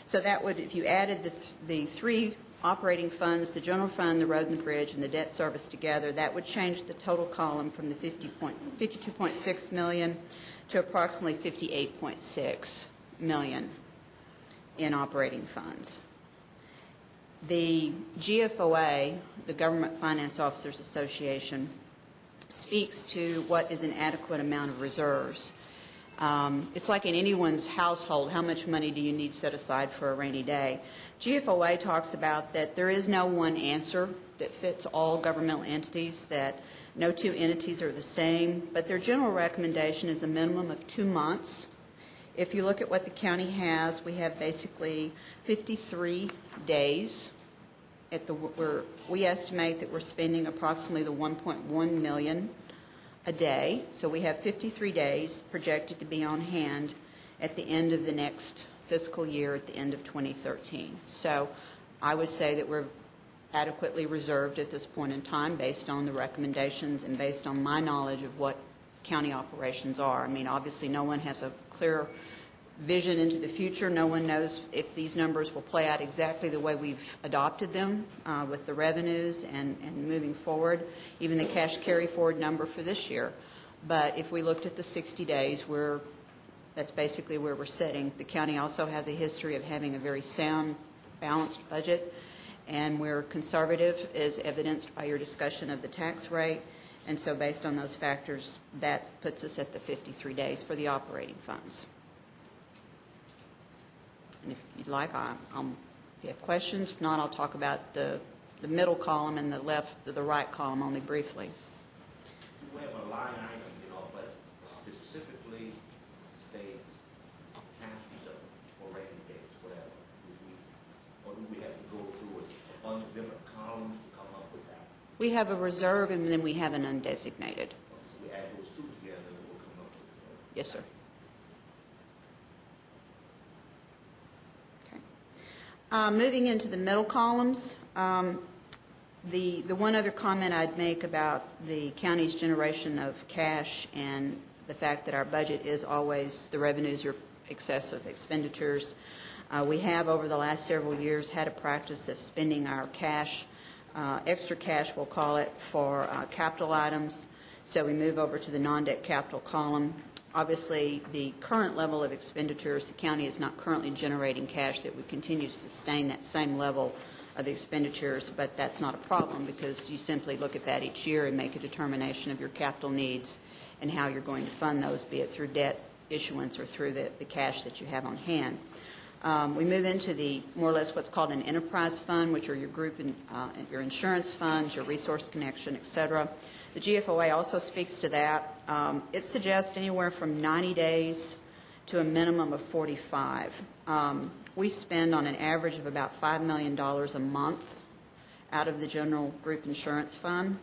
So that would, if you added the three operating funds, the general fund, the road and the bridge, and the debt service together, that would change the total column from the $52.6 million to approximately $58.6 million in operating funds. The GFOA, the Government Finance Officers Association, speaks to what is an adequate amount of reserves. It's like in anyone's household, how much money do you need set aside for a rainy day? GFOA talks about that there is no one answer that fits all governmental entities, that no two entities are the same, but their general recommendation is a minimum of 2 months. If you look at what the county has, we have basically 53 days. We estimate that we're spending approximately the $1.1 million a day. So we have 53 days projected to be on hand at the end of the next fiscal year, at the end of 2013. So I would say that we're adequately reserved at this point in time based on the recommendations and based on my knowledge of what county operations are. I mean, obviously no one has a clear vision into the future. No one knows if these numbers will play out exactly the way we've adopted them with the revenues and moving forward, even the cash carry forward number for this year. But if we looked at the 60 days, that's basically where we're sitting. The county also has a history of having a very sound, balanced budget, and we're conservative, as evidenced by your discussion of the tax rate. And so based on those factors, that puts us at the 53 days for the operating funds. And if you'd like, if you have questions, if not, I'll talk about the middle column and the right column only briefly. We have a line item, but specifically states cash reserve for rainy days, whatever. Or do we have to go through a bunch of different columns to come up with that? We have a reserve and then we have an undesignated. So we add those two together and we'll come up with it. Yes, sir. Moving into the middle columns, the one other comment I'd make about the county's generation of cash and the fact that our budget is always, the revenues are excessive expenditures. We have, over the last several years, had a practice of spending our cash, extra cash we'll call it, for capital items. So we move over to the non-debt capital column. Obviously, the current level of expenditures, the county is not currently generating cash that would continue to sustain that same level of expenditures, but that's not a problem because you simply look at that each year and make a determination of your capital needs and how you're going to fund those, be it through debt issuance or through the cash that you have on hand. We move into the more or less what's called an enterprise fund, which are your group and your insurance funds, your resource connection, et cetera. The GFOA also speaks to that. It suggests anywhere from 90 days to a minimum of 45. We spend on an average of about $5 million a month out of the general group insurance fund,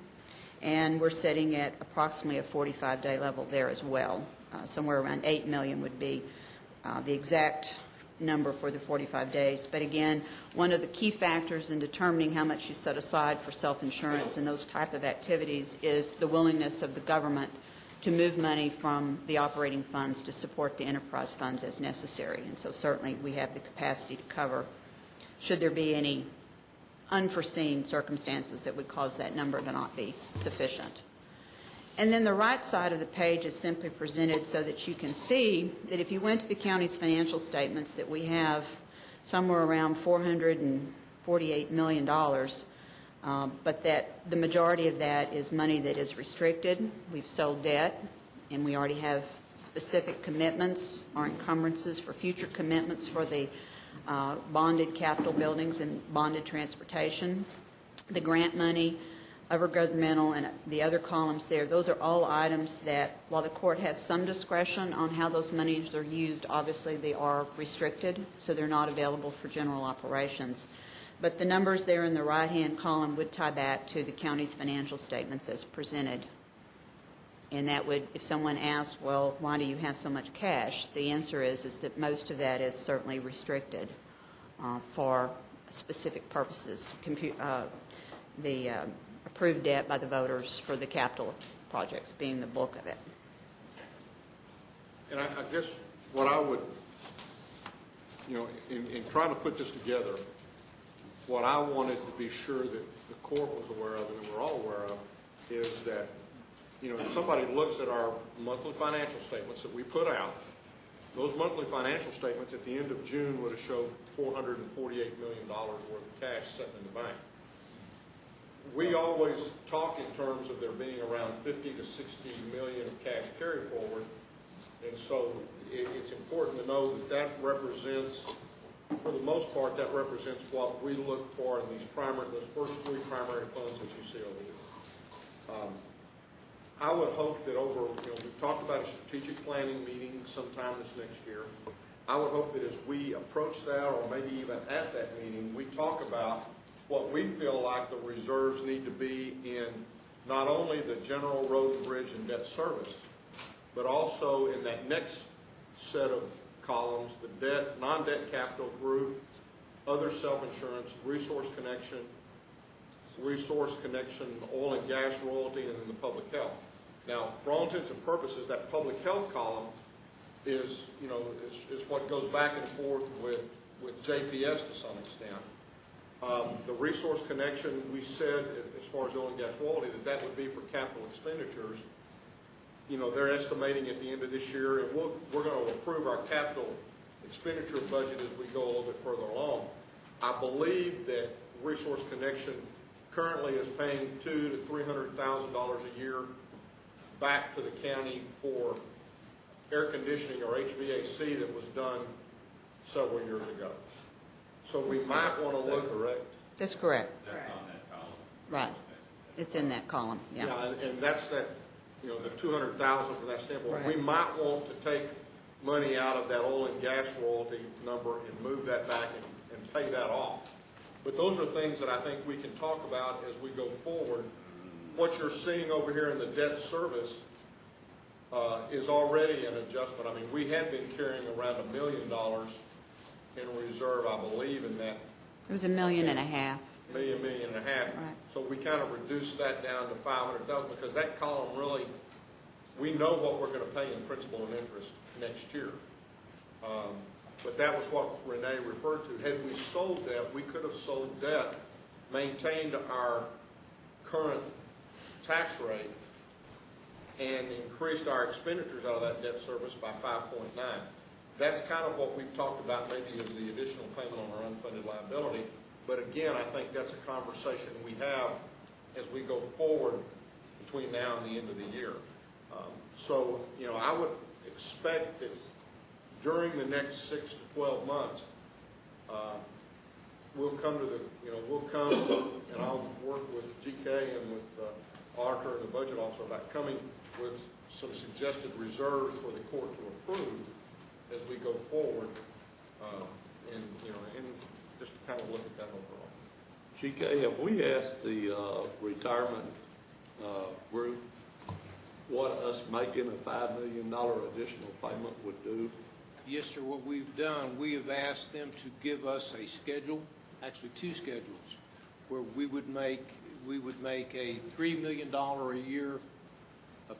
and we're sitting at approximately a 45-day level there as well. Somewhere around $8 million would be the exact number for the 45 days. But again, one of the key factors in determining how much you set aside for self-insurance and those type of activities is the willingness of the government to move money from the operating funds to support the enterprise funds as necessary. And so certainly we have the capacity to cover should there be any unforeseen circumstances that would cause that number to not be sufficient. And then the right side of the page is simply presented so that you can see that if you went to the county's financial statements that we have somewhere around $448 million, but that the majority of that is money that is restricted. We've sold debt, and we already have specific commitments or encumbrances for future commitments for the bonded capital buildings and bonded transportation. The grant money, governmental, and the other columns there, those are all items that, while the court has some discretion on how those monies are used, obviously they are restricted, so they're not available for general operations. But the numbers there in the right-hand column would tie back to the county's financial statements as presented. And that would, if someone asks, well, why do you have so much cash? The answer is that most of that is certainly restricted for specific purposes. The approved debt by the voters for the capital projects being the bulk of it. And I guess what I would, in trying to put this together, what I wanted to be sure that the court was aware of and we're all aware of is that, if somebody looks at our monthly financial statements that we put out, those monthly financial statements at the end of June would have showed $448 million worth of cash sitting in the bank. We always talk in terms of there being around 50 to 60 million of cash carry forward, and so it's important to know that represents, for the most part, that represents what we look for in those first three primary funds that you see over here. I would hope that we've talked about a strategic planning meeting sometime this next year. I would hope that as we approach that, or maybe even at that meeting, we talk about what we feel like the reserves need to be in not only the general road and bridge and debt service, but also in that next set of columns, the debt, non-debt capital group, other self-insurance, resource connection, oil and gas royalty, and then the public health. Now, for all intents and purposes, that public health column is what goes back and forth with JPS to some extent. The resource connection, we said, as far as oil and gas royalty, that would be for capital expenditures. They're estimating at the end of this year, and we're going to approve our capital expenditure budget as we go a little bit further along. I believe that resource connection currently is paying $200,000 to $300,000 a year back to the county for air conditioning or HVAC that was done several years ago. So we might want to look. Correct? That's correct. That's on that column. Right. It's in that column, yeah. Yeah, and that's that, the $200,000 from that standpoint. Right. We might want to take money out of that oil and gas royalty number and move that back and pay that off. But those are things that I think we can talk about as we go forward. What you're seeing over here in the debt service is already an adjustment. I mean, we had been carrying around $1 million in reserve, I believe, in that. It was $1.5 million. $1.5 million. Right. So we kind of reduced that down to $500,000 because that column really, we know what we're going to pay in principal and interest next year. But that was what Renee referred to. Had we sold debt, we could have sold debt, maintained our current tax rate, and increased our expenditures out of that debt service by 5.9. That's kind of what we've talked about maybe as the additional payment on our unfunded liability. But again, I think that's a conversation we have as we go forward between now and the end of the year. I would expect that during the next 6 to 12 months, we'll come to the, we'll come, and I'll work with GK and with the auditor and the budget officer about coming with some suggested reserves for the court to approve as we go forward, and just to kind of look at that overall. GK, have we asked the retirement group what us making a $5 million additional payment would do? Yes, sir. What we've done, we have asked them to give us a schedule, actually two schedules, where we would make a $3 million a year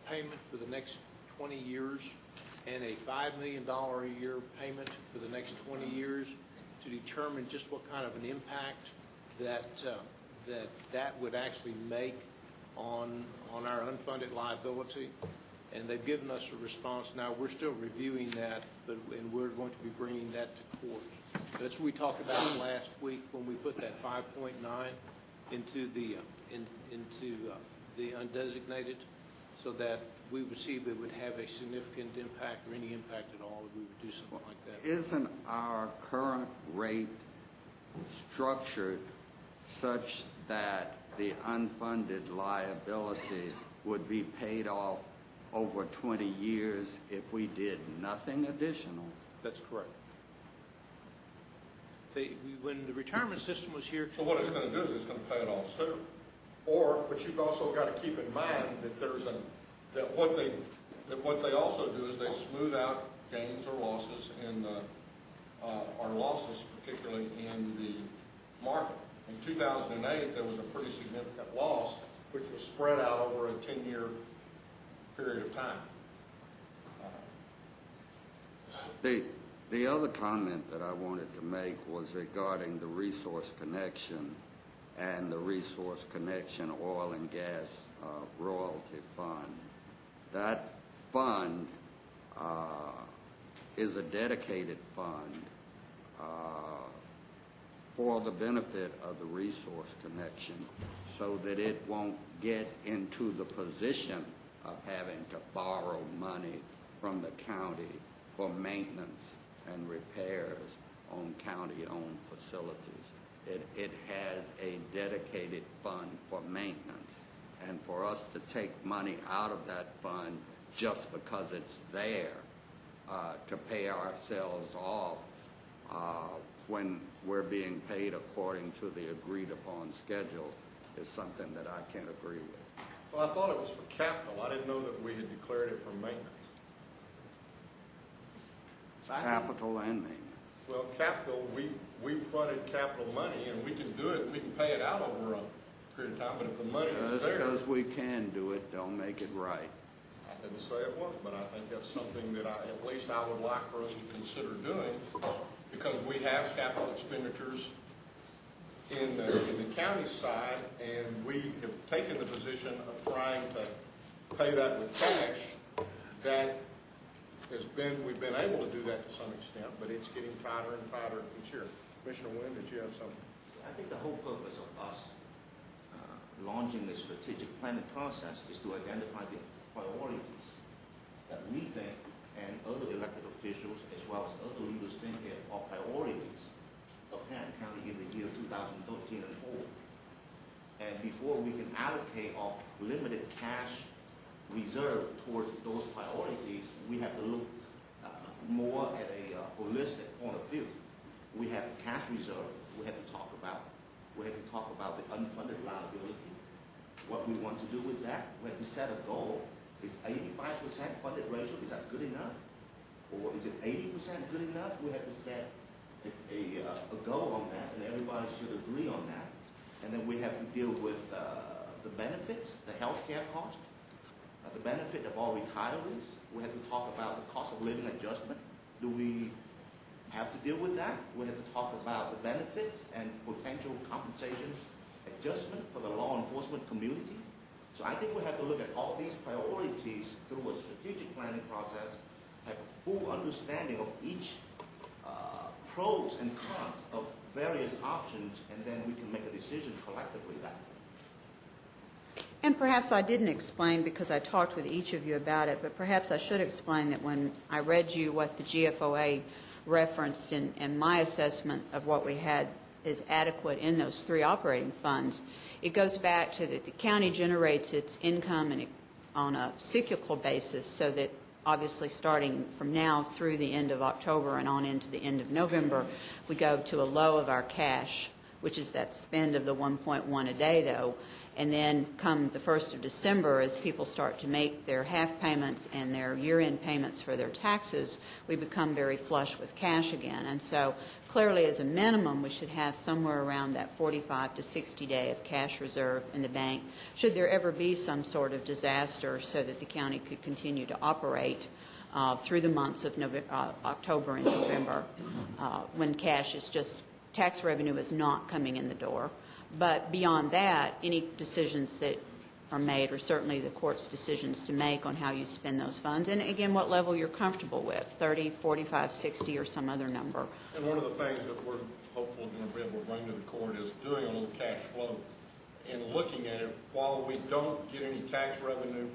payment for the next 20 years and a $5 million a year payment for the next 20 years to determine just what kind of an impact that would actually make on our unfunded liability. And they've given us a response. Now, we're still reviewing that, and we're going to be bringing that to court. That's what we talked about last week when we put that 5.9 into the undesignated, so that we would see if it would have a significant impact or any impact at all if we would do something like that. Isn't our current rate structured such that the unfunded liability would be paid off over 20 years if we did nothing additional? That's correct. When the retirement system was here... So what it's going to do is it's going to pay it off sooner. But you've also got to keep in mind that what they also do is they smooth out gains or losses or losses, particularly in the market. In 2008, there was a pretty significant loss, which was spread out over a 10-year period of time. The other comment that I wanted to make was regarding the Resource Connection and the Resource Connection Oil and Gas Royalty Fund. That fund is a dedicated fund for the benefit of the Resource Connection, so that it won't get into the position of having to borrow money from the county for maintenance and repairs on county-owned facilities. It has a dedicated fund for maintenance, and for us to take money out of that fund just because it's there to pay ourselves off when we're being paid according to the agreed-upon schedule is something that I can't agree with. Well, I thought it was for capital. I didn't know that we had declared it for maintenance. Capital and maintenance. Well, capital, we fronted capital money, and we can do it, and we can pay it out over a period of time, but if the money is Just there... because we can do it, don't make it right. I didn't say it was, but I think that's something that at least I would like for us to consider doing, because we have capital expenditures in the county side, and we have taken the position of trying to pay that with cash. That we've been able to do that to some extent, but it's getting tighter and tighter each year. Commissioner Wynn, did you have something? I think the whole purpose of us launching the strategic planning process is to identify the priorities that we think and other elected officials as well as other leaders think are priorities of Hampton County in the year 2013 and forward. And before we can allocate our limited cash reserve towards those priorities, we have to look more at a holistic point of view. We have the cash reserve. We have to talk about the unfunded liability, what we want to do with that. We have to set a goal. Is 85% funded ratio, is that good enough? Or is it 80% good enough? We have to set a goal on that, and everybody should agree on that. And then we have to deal with the benefits, the health care cost, the benefit of all retirees. We have to talk about the cost of living adjustment. Do we have to deal with that? We have to talk about the benefits and potential compensation adjustment for the law enforcement community. So I think we have to look at all these priorities through a strategic planning process, have a full understanding of each pros and cons of various options, and then we can make a decision collectively that way. And perhaps I didn't explain because I talked with each of you about it, but perhaps I should explain that when I read you what the GFOA referenced and my assessment of what we had is adequate in those 3 operating funds, it goes back to that the county generates its income on a cyclical basis, so that obviously starting from now through the end of October and on into the end of November, we go to a low of our cash, which is that spend of the 1.1 a day, though. And then come the 1st of December, as people start to make their half payments and their year-end payments for their taxes, we become very flush with cash again. And so clearly, as a minimum, we should have somewhere around that 45 to 60 day of cash reserve in the bank, should there ever be some sort of disaster, so that the county could continue to operate through the months of October and November, when cash is just, tax revenue is not coming in the door. But beyond that, any decisions that are made, or certainly the court's decisions to make on how you spend those funds, and again, what level you're comfortable with, 30, 45, 60, or some other number. And one of the things that we're hopefully going to be able to bring to the court is doing a little cash flow and looking at it. While we don't get any tax revenue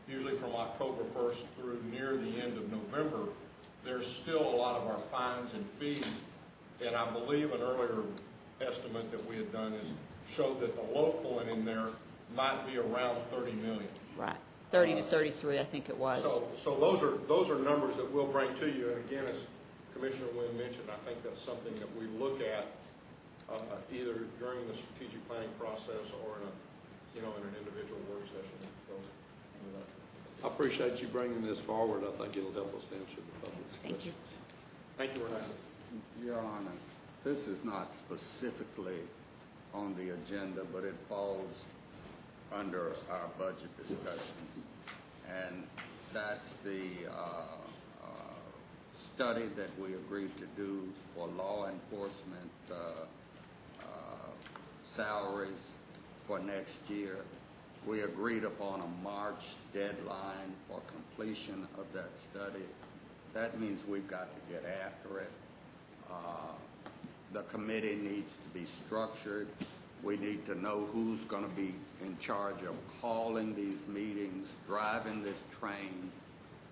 usually from October 1st through near the end of November, there's still a lot of our fines and fees. And I believe an earlier estimate that we had done showed that the low point in there might be around $30 million. Right, 30 to 33, I think it was. So those are numbers that we'll bring to you. And again, as Commissioner Wynn mentioned, I think that's something that we look at either during the strategic planning process or in an individual work session. I appreciate you bringing this forward. I think it'll help us answer the public's Thank you. Thank you, Renee. Your Honor, this is not specifically on the agenda, but it falls under our budget discussions. And that's the study that we agreed to do for law enforcement salaries for next year. We agreed upon a March deadline for completion of that study. That means we've got to get after it. The committee needs to be structured. We need to know who's going to be in charge of calling these meetings, driving this train.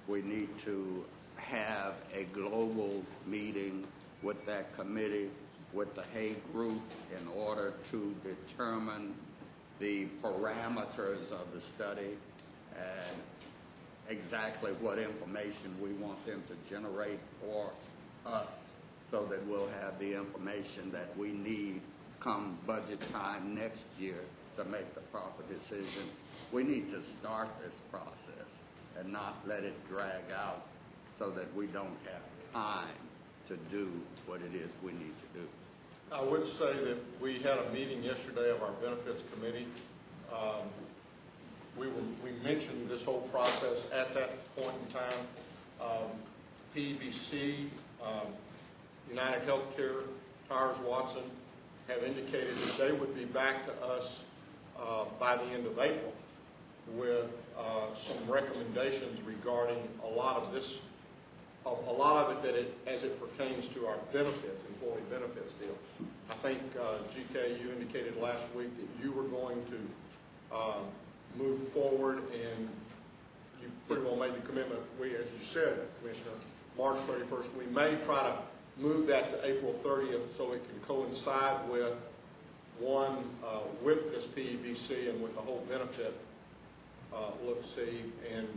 We need to have a global meeting with that committee, with the Hague Group, in order to determine the parameters of the study and exactly what information we want them to generate for us, so that we'll have the information that we need come budget time next year to make the proper decisions. We need to start this process and not let it drag out, so that we don't have time to do what it is we need to do. I would say that we had a meeting yesterday of our benefits committee. We mentioned this whole process at that point in time. PBC, United Healthcare, Towers Watson have indicated that they would be back to us by the end of April with some recommendations regarding a lot of this, a lot of it as it pertains to our benefits, employee benefits deal. I think, GK, you indicated last week that you were going to move forward, and you pretty well made the commitment. We, as you said, Commissioner, March 31st, we may try to move that to April 30th so it can coincide with with this PEBC and with the whole benefit look-see. And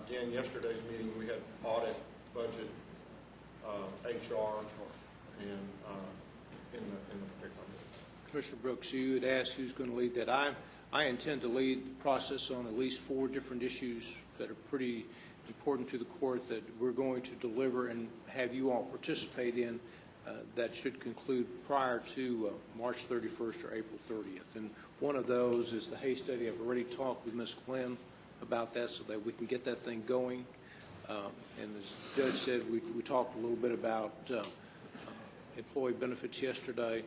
again, yesterday's meeting, we had audit, budget, HR, and in the particular. Commissioner Brooks, you had asked who's going to lead that. I intend to lead the process on at least 4 different issues that are pretty important to the court that we're going to deliver and have you all participate in. That should conclude prior to March 31st or April 30th. And one of those is the Hay study. I've already talked with Ms. Glenn about that so that we can get that thing going. And as the judge said, we talked a little bit about employee benefits yesterday.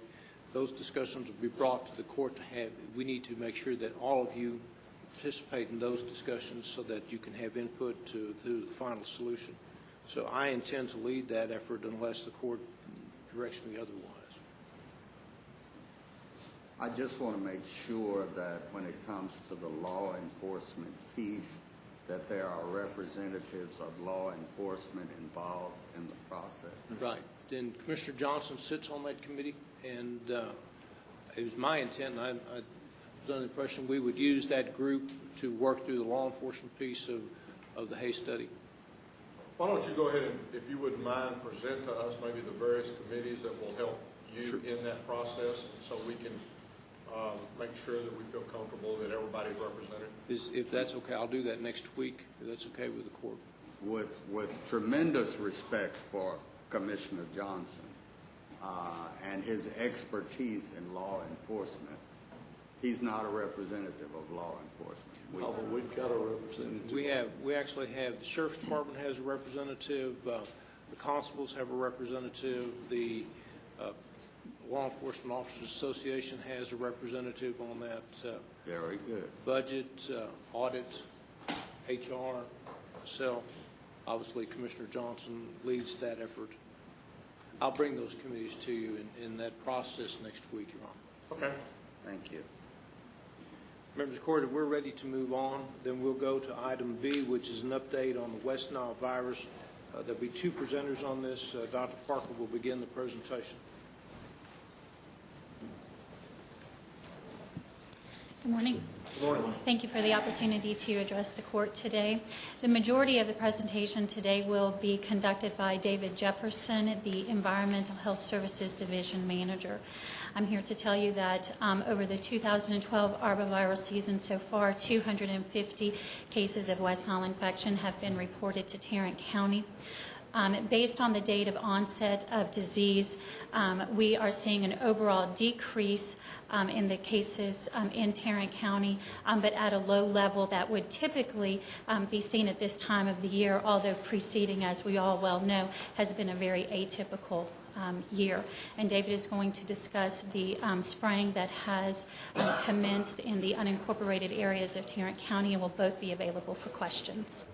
Those discussions will be brought to the court to have. We need to make sure that all of you participate in those discussions so that you can have input to the final solution. So I intend to lead that effort unless the court directs me otherwise. I just want to make sure that when it comes to the law enforcement piece, that there are representatives of law enforcement involved in the process. Right. And Commissioner Johnson sits on that committee, and it was my intent, and I was under the impression we would use that group to work through the law enforcement piece of the Hay study. Why don't you go ahead and, if you wouldn't mind, present to us maybe the various committees that will help you in that process, so we can make sure that we feel comfortable that everybody's represented. If that's okay, I'll do that next week, if that's okay with the court. With tremendous respect for Commissioner Johnson and his expertise in law enforcement, he's not a representative of law enforcement. But we've got a representative. We actually have, the Sheriff's Department has a representative, the constables have a representative, the Law Enforcement Officers Association has a representative on that. Very good. Budget, audit, HR, myself, obviously Commissioner Johnson leads that effort. I'll bring those committees to you in that process next week, Your Honor. Okay. Thank you. Members of the Court, if we're ready to move on, then we'll go to item B, which is an update on the West Nile virus. There'll be two presenters on this. Dr. Parker will begin the presentation. Good morning. Good morning. Thank you for the opportunity to address the court today. The majority of the presentation today will be conducted by David Jefferson, the Environmental Health Services Division Manager. I'm here to tell you that over the 2012 arbovirus season so far, 250 cases of West Nile infection have been reported to Tarrant County. Based on the date of onset of disease, we are seeing an overall decrease in the cases in Tarrant County, but at a low level that would typically be seen at this time of the year, although preceding, as we all well know, has been a very atypical year. And David is going to discuss the spraying that has commenced in the unincorporated areas of Tarrant County and will both be available for questions.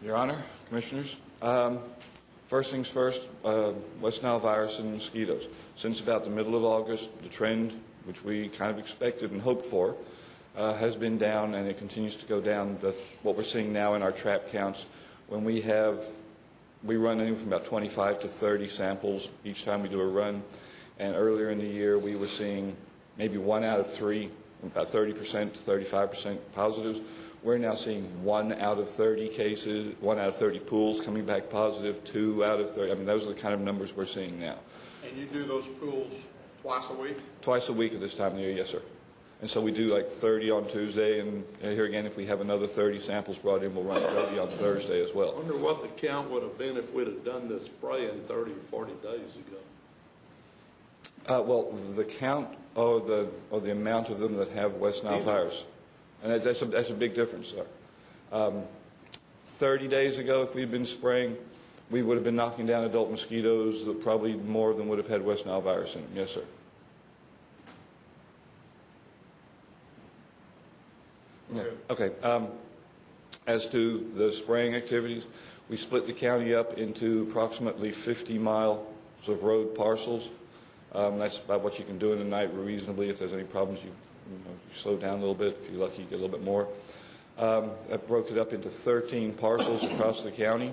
Your Honor, Commissioners, first things first, West Nile virus and mosquitoes. Since about the middle of August, the trend, which we kind of expected and hoped for, has been down, and it continues to go down. What we're seeing now in our trap counts, when we run anywhere from about 25 to 30 samples each time we do a run, and earlier in the year we were seeing maybe 1 out of 3, about 30% to 35% positives. We're now seeing 1 out of 30 cases, 1 out of 30 pools coming back positive, 2 out of 30. I mean, those are the kind of numbers we're seeing now. And you do those pools twice a week? Twice a week at this time of the year, yes, sir. And so we do like 30 on Tuesday, and here again, if we have another 30 samples brought in, we'll run 30 on Thursday as well. I wonder what the count would have been if we'd have done this spraying 30 or 40 days ago. Well, the count or the amount of them that have West Nile virus. And that's a big difference, sir. 30 days ago, if we'd been spraying, we would have been knocking down adult mosquitoes that probably more of them would have had West Nile virus in them. Yes, sir. Okay. As to the spraying activities, we split the county up into approximately 50 miles of road parcels. That's about what you can do in the night reasonably. If there's any problems, you slow down a little bit. If you're lucky, you get a little bit more. I broke it up into 13 parcels across the county.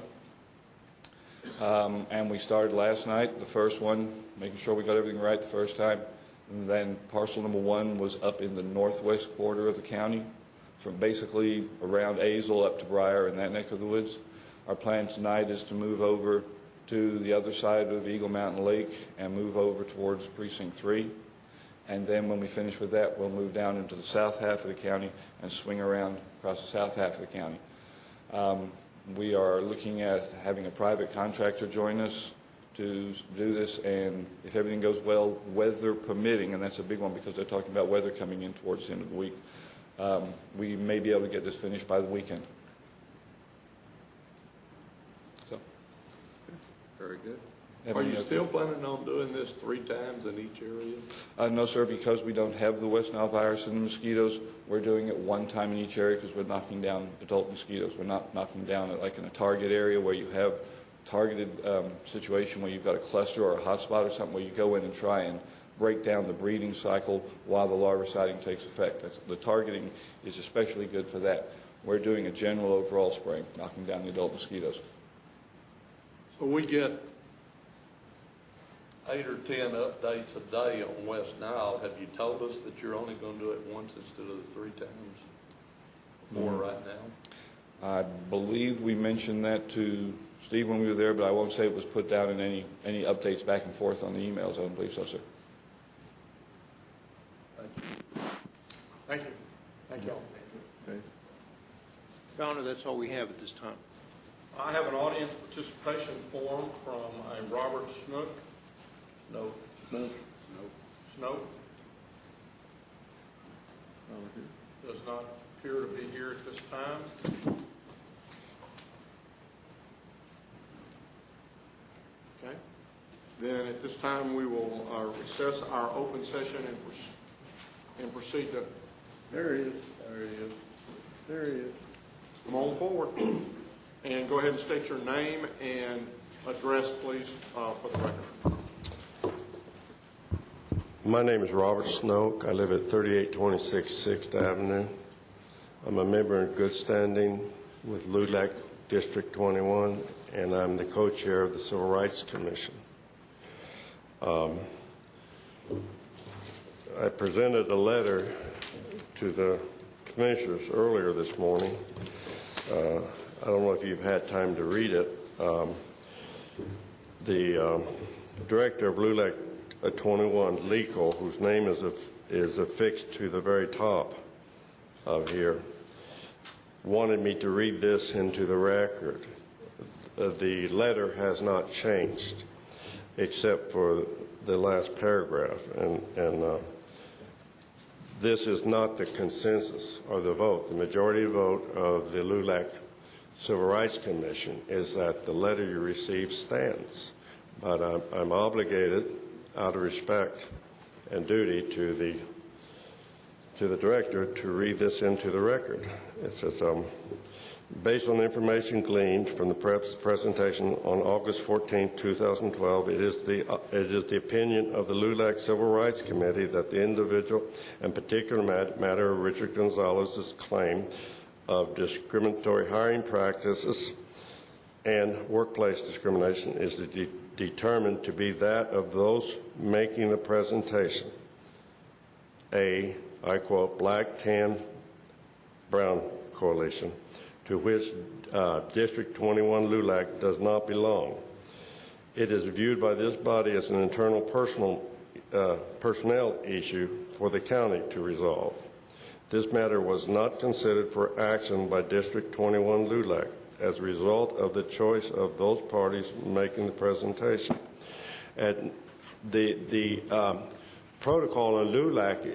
And we started last night, the first one, making sure we got everything right the first time. And then parcel number 1 was up in the northwest quarter of the county, from basically around Azle up to Briar and that neck of the woods. Our plan tonight is to move over to the other side of Eagle Mountain Lake and move over towards Precinct 3. And then when we finish with that, we'll move down into the south half of the county and swing around across the south half of the county. We are looking at having a private contractor join us to do this, and if everything goes well, weather permitting, and that's a big one because they're talking about weather coming in towards the end of the week, we may be able to get this finished by the weekend. So, very good. Are you still planning on doing this 3 times in each area? No, sir, because we don't have the West Nile virus and the mosquitoes, we're doing it 1 time in each area because we're knocking down adult mosquitoes. We're not knocking down it like in a target area where you have targeted situation where you've got a cluster or a hotspot or something where you go in and try and break down the breeding cycle while the larviciding takes effect. The targeting is especially good for that. We're doing a general overall spraying, knocking down the adult mosquitoes. So we get 8 or 10 updates a day on West Nile. Have you told us that you're only going to do it once instead of the 3 times before right now? I believe we mentioned that to Steve when we were there, but I won't say it was put down in any updates back and forth on the emails. I don't believe so, sir. Thank you. Thank you all. Okay. Your Honor, that's all we have at this time. I have an audience participation form from a Robert Snook. No. Snook? Snook. Does not appear to be here at this time. Okay. Then at this time we will recess our open session and proceed to. There he is. There he is. There he is. Come on forward. And go ahead and state your name and address, please, for the record. My name is Robert Snoke. I live at 3826 6th Avenue. I'm a member in good standing with LULAC District 21, and I'm the co-chair of the Civil Rights Commission. I presented a letter to the commissioners earlier this morning. I don't know if you've had time to read it. The director of LULAC 21, LECO, whose name is affixed to the very top of here, wanted me to read this into the record. The letter has not changed except for the last paragraph, and this is not the consensus or the vote. The majority vote of the LULAC Civil Rights Commission is that the letter you received stands, but I'm obligated, out of respect and duty to the director, to read this into the record. It says, based on information gleaned from the presentation on August 14, 2012, it is the opinion of the LULAC Civil Rights Committee that the individual and particular matter of Richard Gonzalez's claim of discriminatory hiring practices and workplace discrimination is determined to be that of those making the presentation, I quote, black, tan, brown coalition, to which District 21 LULAC does not belong. It is viewed by this body as an internal personnel issue for the county to resolve. This matter was not considered for action by District 21 LULAC as a result of the choice of those parties making the presentation. And the protocol in LULAC,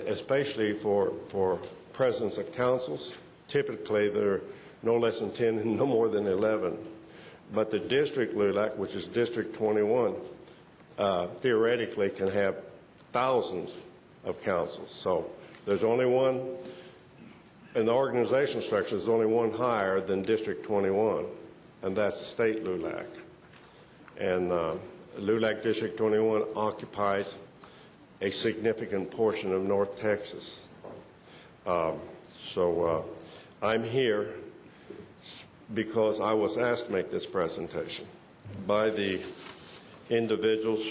especially for presidents of councils, typically they're no less than 10 and no more than 11. But the district LULAC, which is District 21, theoretically can have thousands of councils. So there's only one, in the organizational structure, there's only one higher than District 21, and that's state LULAC. And LULAC District 21 occupies a significant portion of North Texas. So I'm here because I was asked to make this presentation by the individuals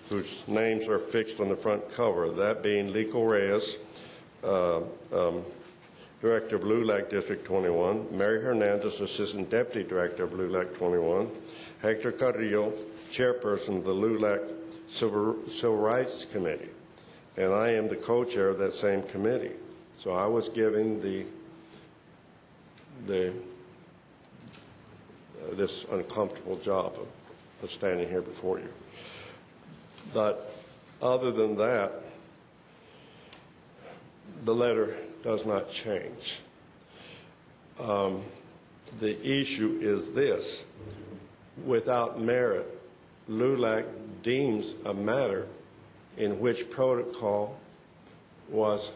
whose names are fixed on the front cover, that being Lico Reyes, Director of LULAC District 21, Mary Hernandez, Assistant Deputy Director of LULAC 21, Hector Carrillo, Chairperson of the LULAC Civil Rights Committee, and I am the co-chair of that same committee. So I was given this uncomfortable job of standing here before you. But other than that, the letter does not change. The issue is this: without merit, LULAC deems a matter in which protocol was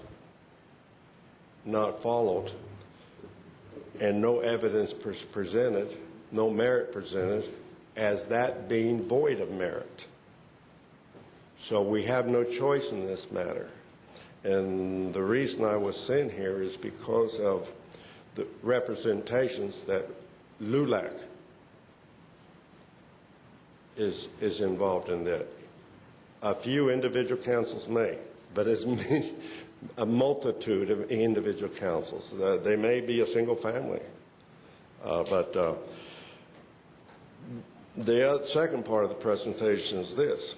not followed and no evidence presented, no merit presented, as that being void of merit. So we have no choice in this matter. And the reason I was sent here is because of the representations that LULAC is involved in that. A few individual councils may, but as many, a multitude of individual councils. They may be a single family. But the second part of the presentation is this.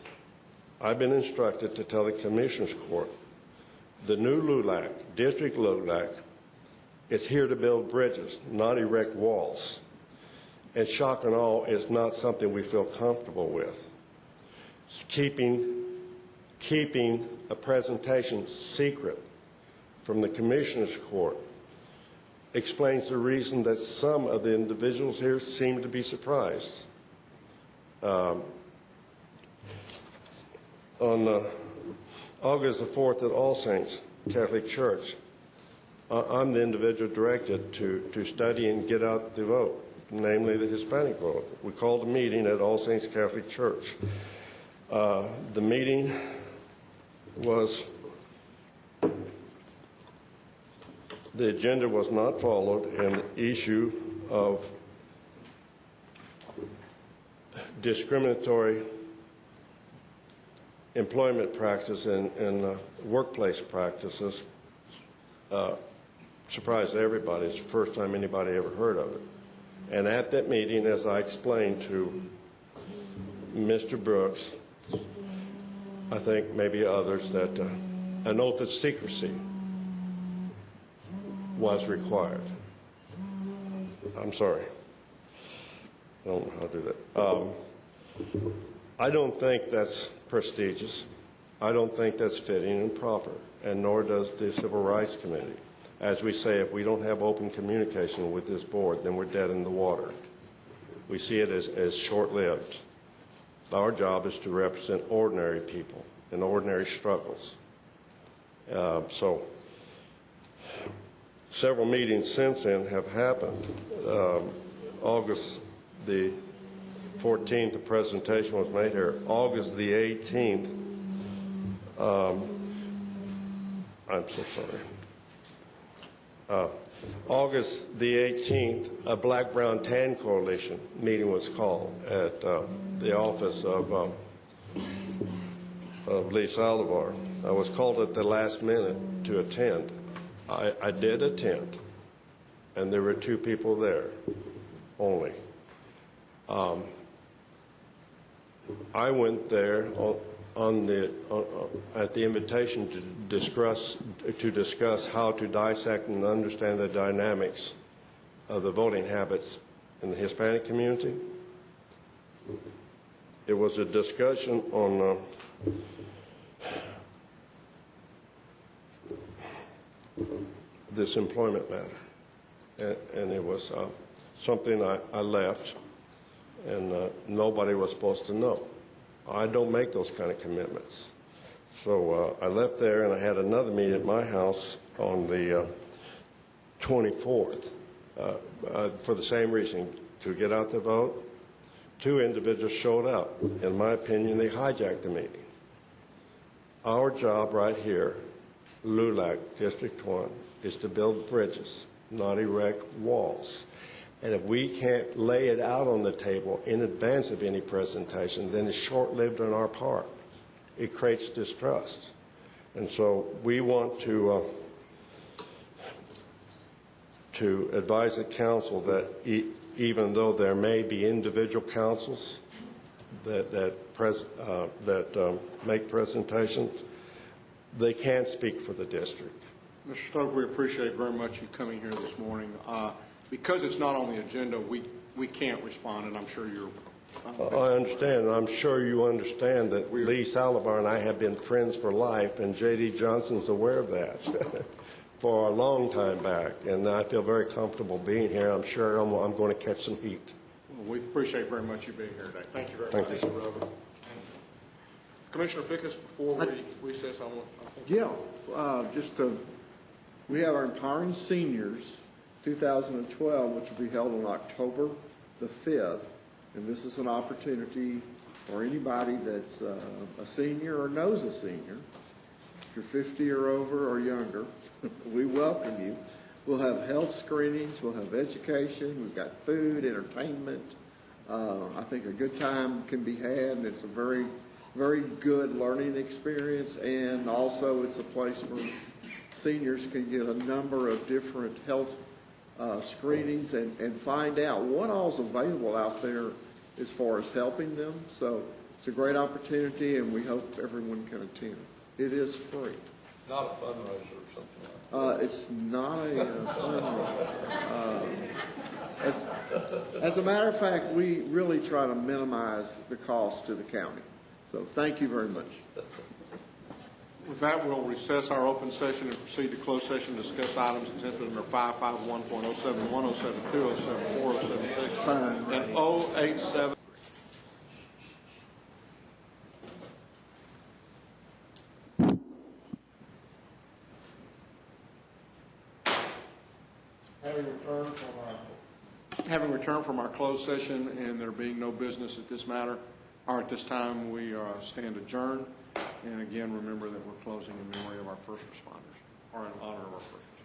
I've been instructed to tell the Commissioners Court the new LULAC, District LULAC, is here to build bridges, not erect walls. And shock and awe is not something we feel comfortable with. Keeping a presentation secret from the Commissioners Court explains the reason that some of the individuals here seem to be surprised. On August the 4th at All Saints Catholic Church, I'm the individual directed to study and get out the vote, namely the Hispanic vote. We called a meeting at All Saints Catholic Church. The meeting was, the agenda was not followed, and the issue of discriminatory employment practice and workplace practices surprised everybody. It's the first time anybody ever heard of it. And at that meeting, as I explained to Mr. Brooks, I think maybe others, that an oath of secrecy was required. I'm sorry. I don't know how to do that. I don't think that's prestigious. I don't think that's fitting and proper, and nor does the Civil Rights Committee. As we say, if we don't have open communication with this board, then we're dead in the water. We see it as short-lived. Our job is to represent ordinary people and ordinary struggles. So several meetings since then have happened. August the 14th, the presentation was made here. August the 18th, I'm so sorry. August the 18th, a Black, Brown, Tan Coalition meeting was called at the office of Lee Saldivar. I was called at the last minute to attend. I did attend, and there were 2 people there only. I went there at the invitation to discuss how to dissect and understand the dynamics of the voting habits in the Hispanic community. It was a discussion on this employment matter, and it was something I left, and nobody was supposed to know. I don't make those kind of commitments. So I left there, and I had another meeting at my house on the 24th for the same reason, to get out the vote. 2 individuals showed up. In my opinion, they hijacked the meeting. Our job right here, LULAC, District 1, is to build bridges, not erect walls. And if we can't lay it out on the table in advance of any presentation, then it's short-lived on our part. It creates distrust. And so we want to advise the council that even though there may be individual councils that make presentations, they can't speak for the district. Mr. Stokes, we appreciate very much you coming here this morning. Because it's not on the agenda, we can't respond, and I'm sure you're... I understand, and I'm sure you understand that Lee Saldivar and I have been friends for life, and J.D. Johnson's aware of that for a long time back, and I feel very comfortable being here. I'm sure I'm going to catch some heat. Well, we appreciate very much you being here today. Thank you very much. Thank you. Commissioner Fickus, before we say something, we have our Empowering Seniors 2012, which will be held on October the 5th And this is an opportunity for anybody that's a senior or knows a senior. If you're 50 or over or younger, we welcome you. We'll have health screenings, we'll have education, we've got food, entertainment. I think a good time can be had, and it's a very, very good learning experience, and also it's a place where seniors can get a number of different health screenings and find out what all's available out there as far as helping them. So it's a great opportunity, and we hope everyone can attend. It is free. Not a fundraiser or something like that. It's not a fundraiser. As a matter of fact, we really try to minimize the cost to the county. So thank you very much. With that, we'll recess our open session and proceed to closed session to discuss items exempted under 551.071, 072, 074, 076, and 087. Having returned from our closed session and there being no business at this matter, or at this time, we stand adjourned. And again, remember that we're closing in memory of our first responders, or in honor of our first responders.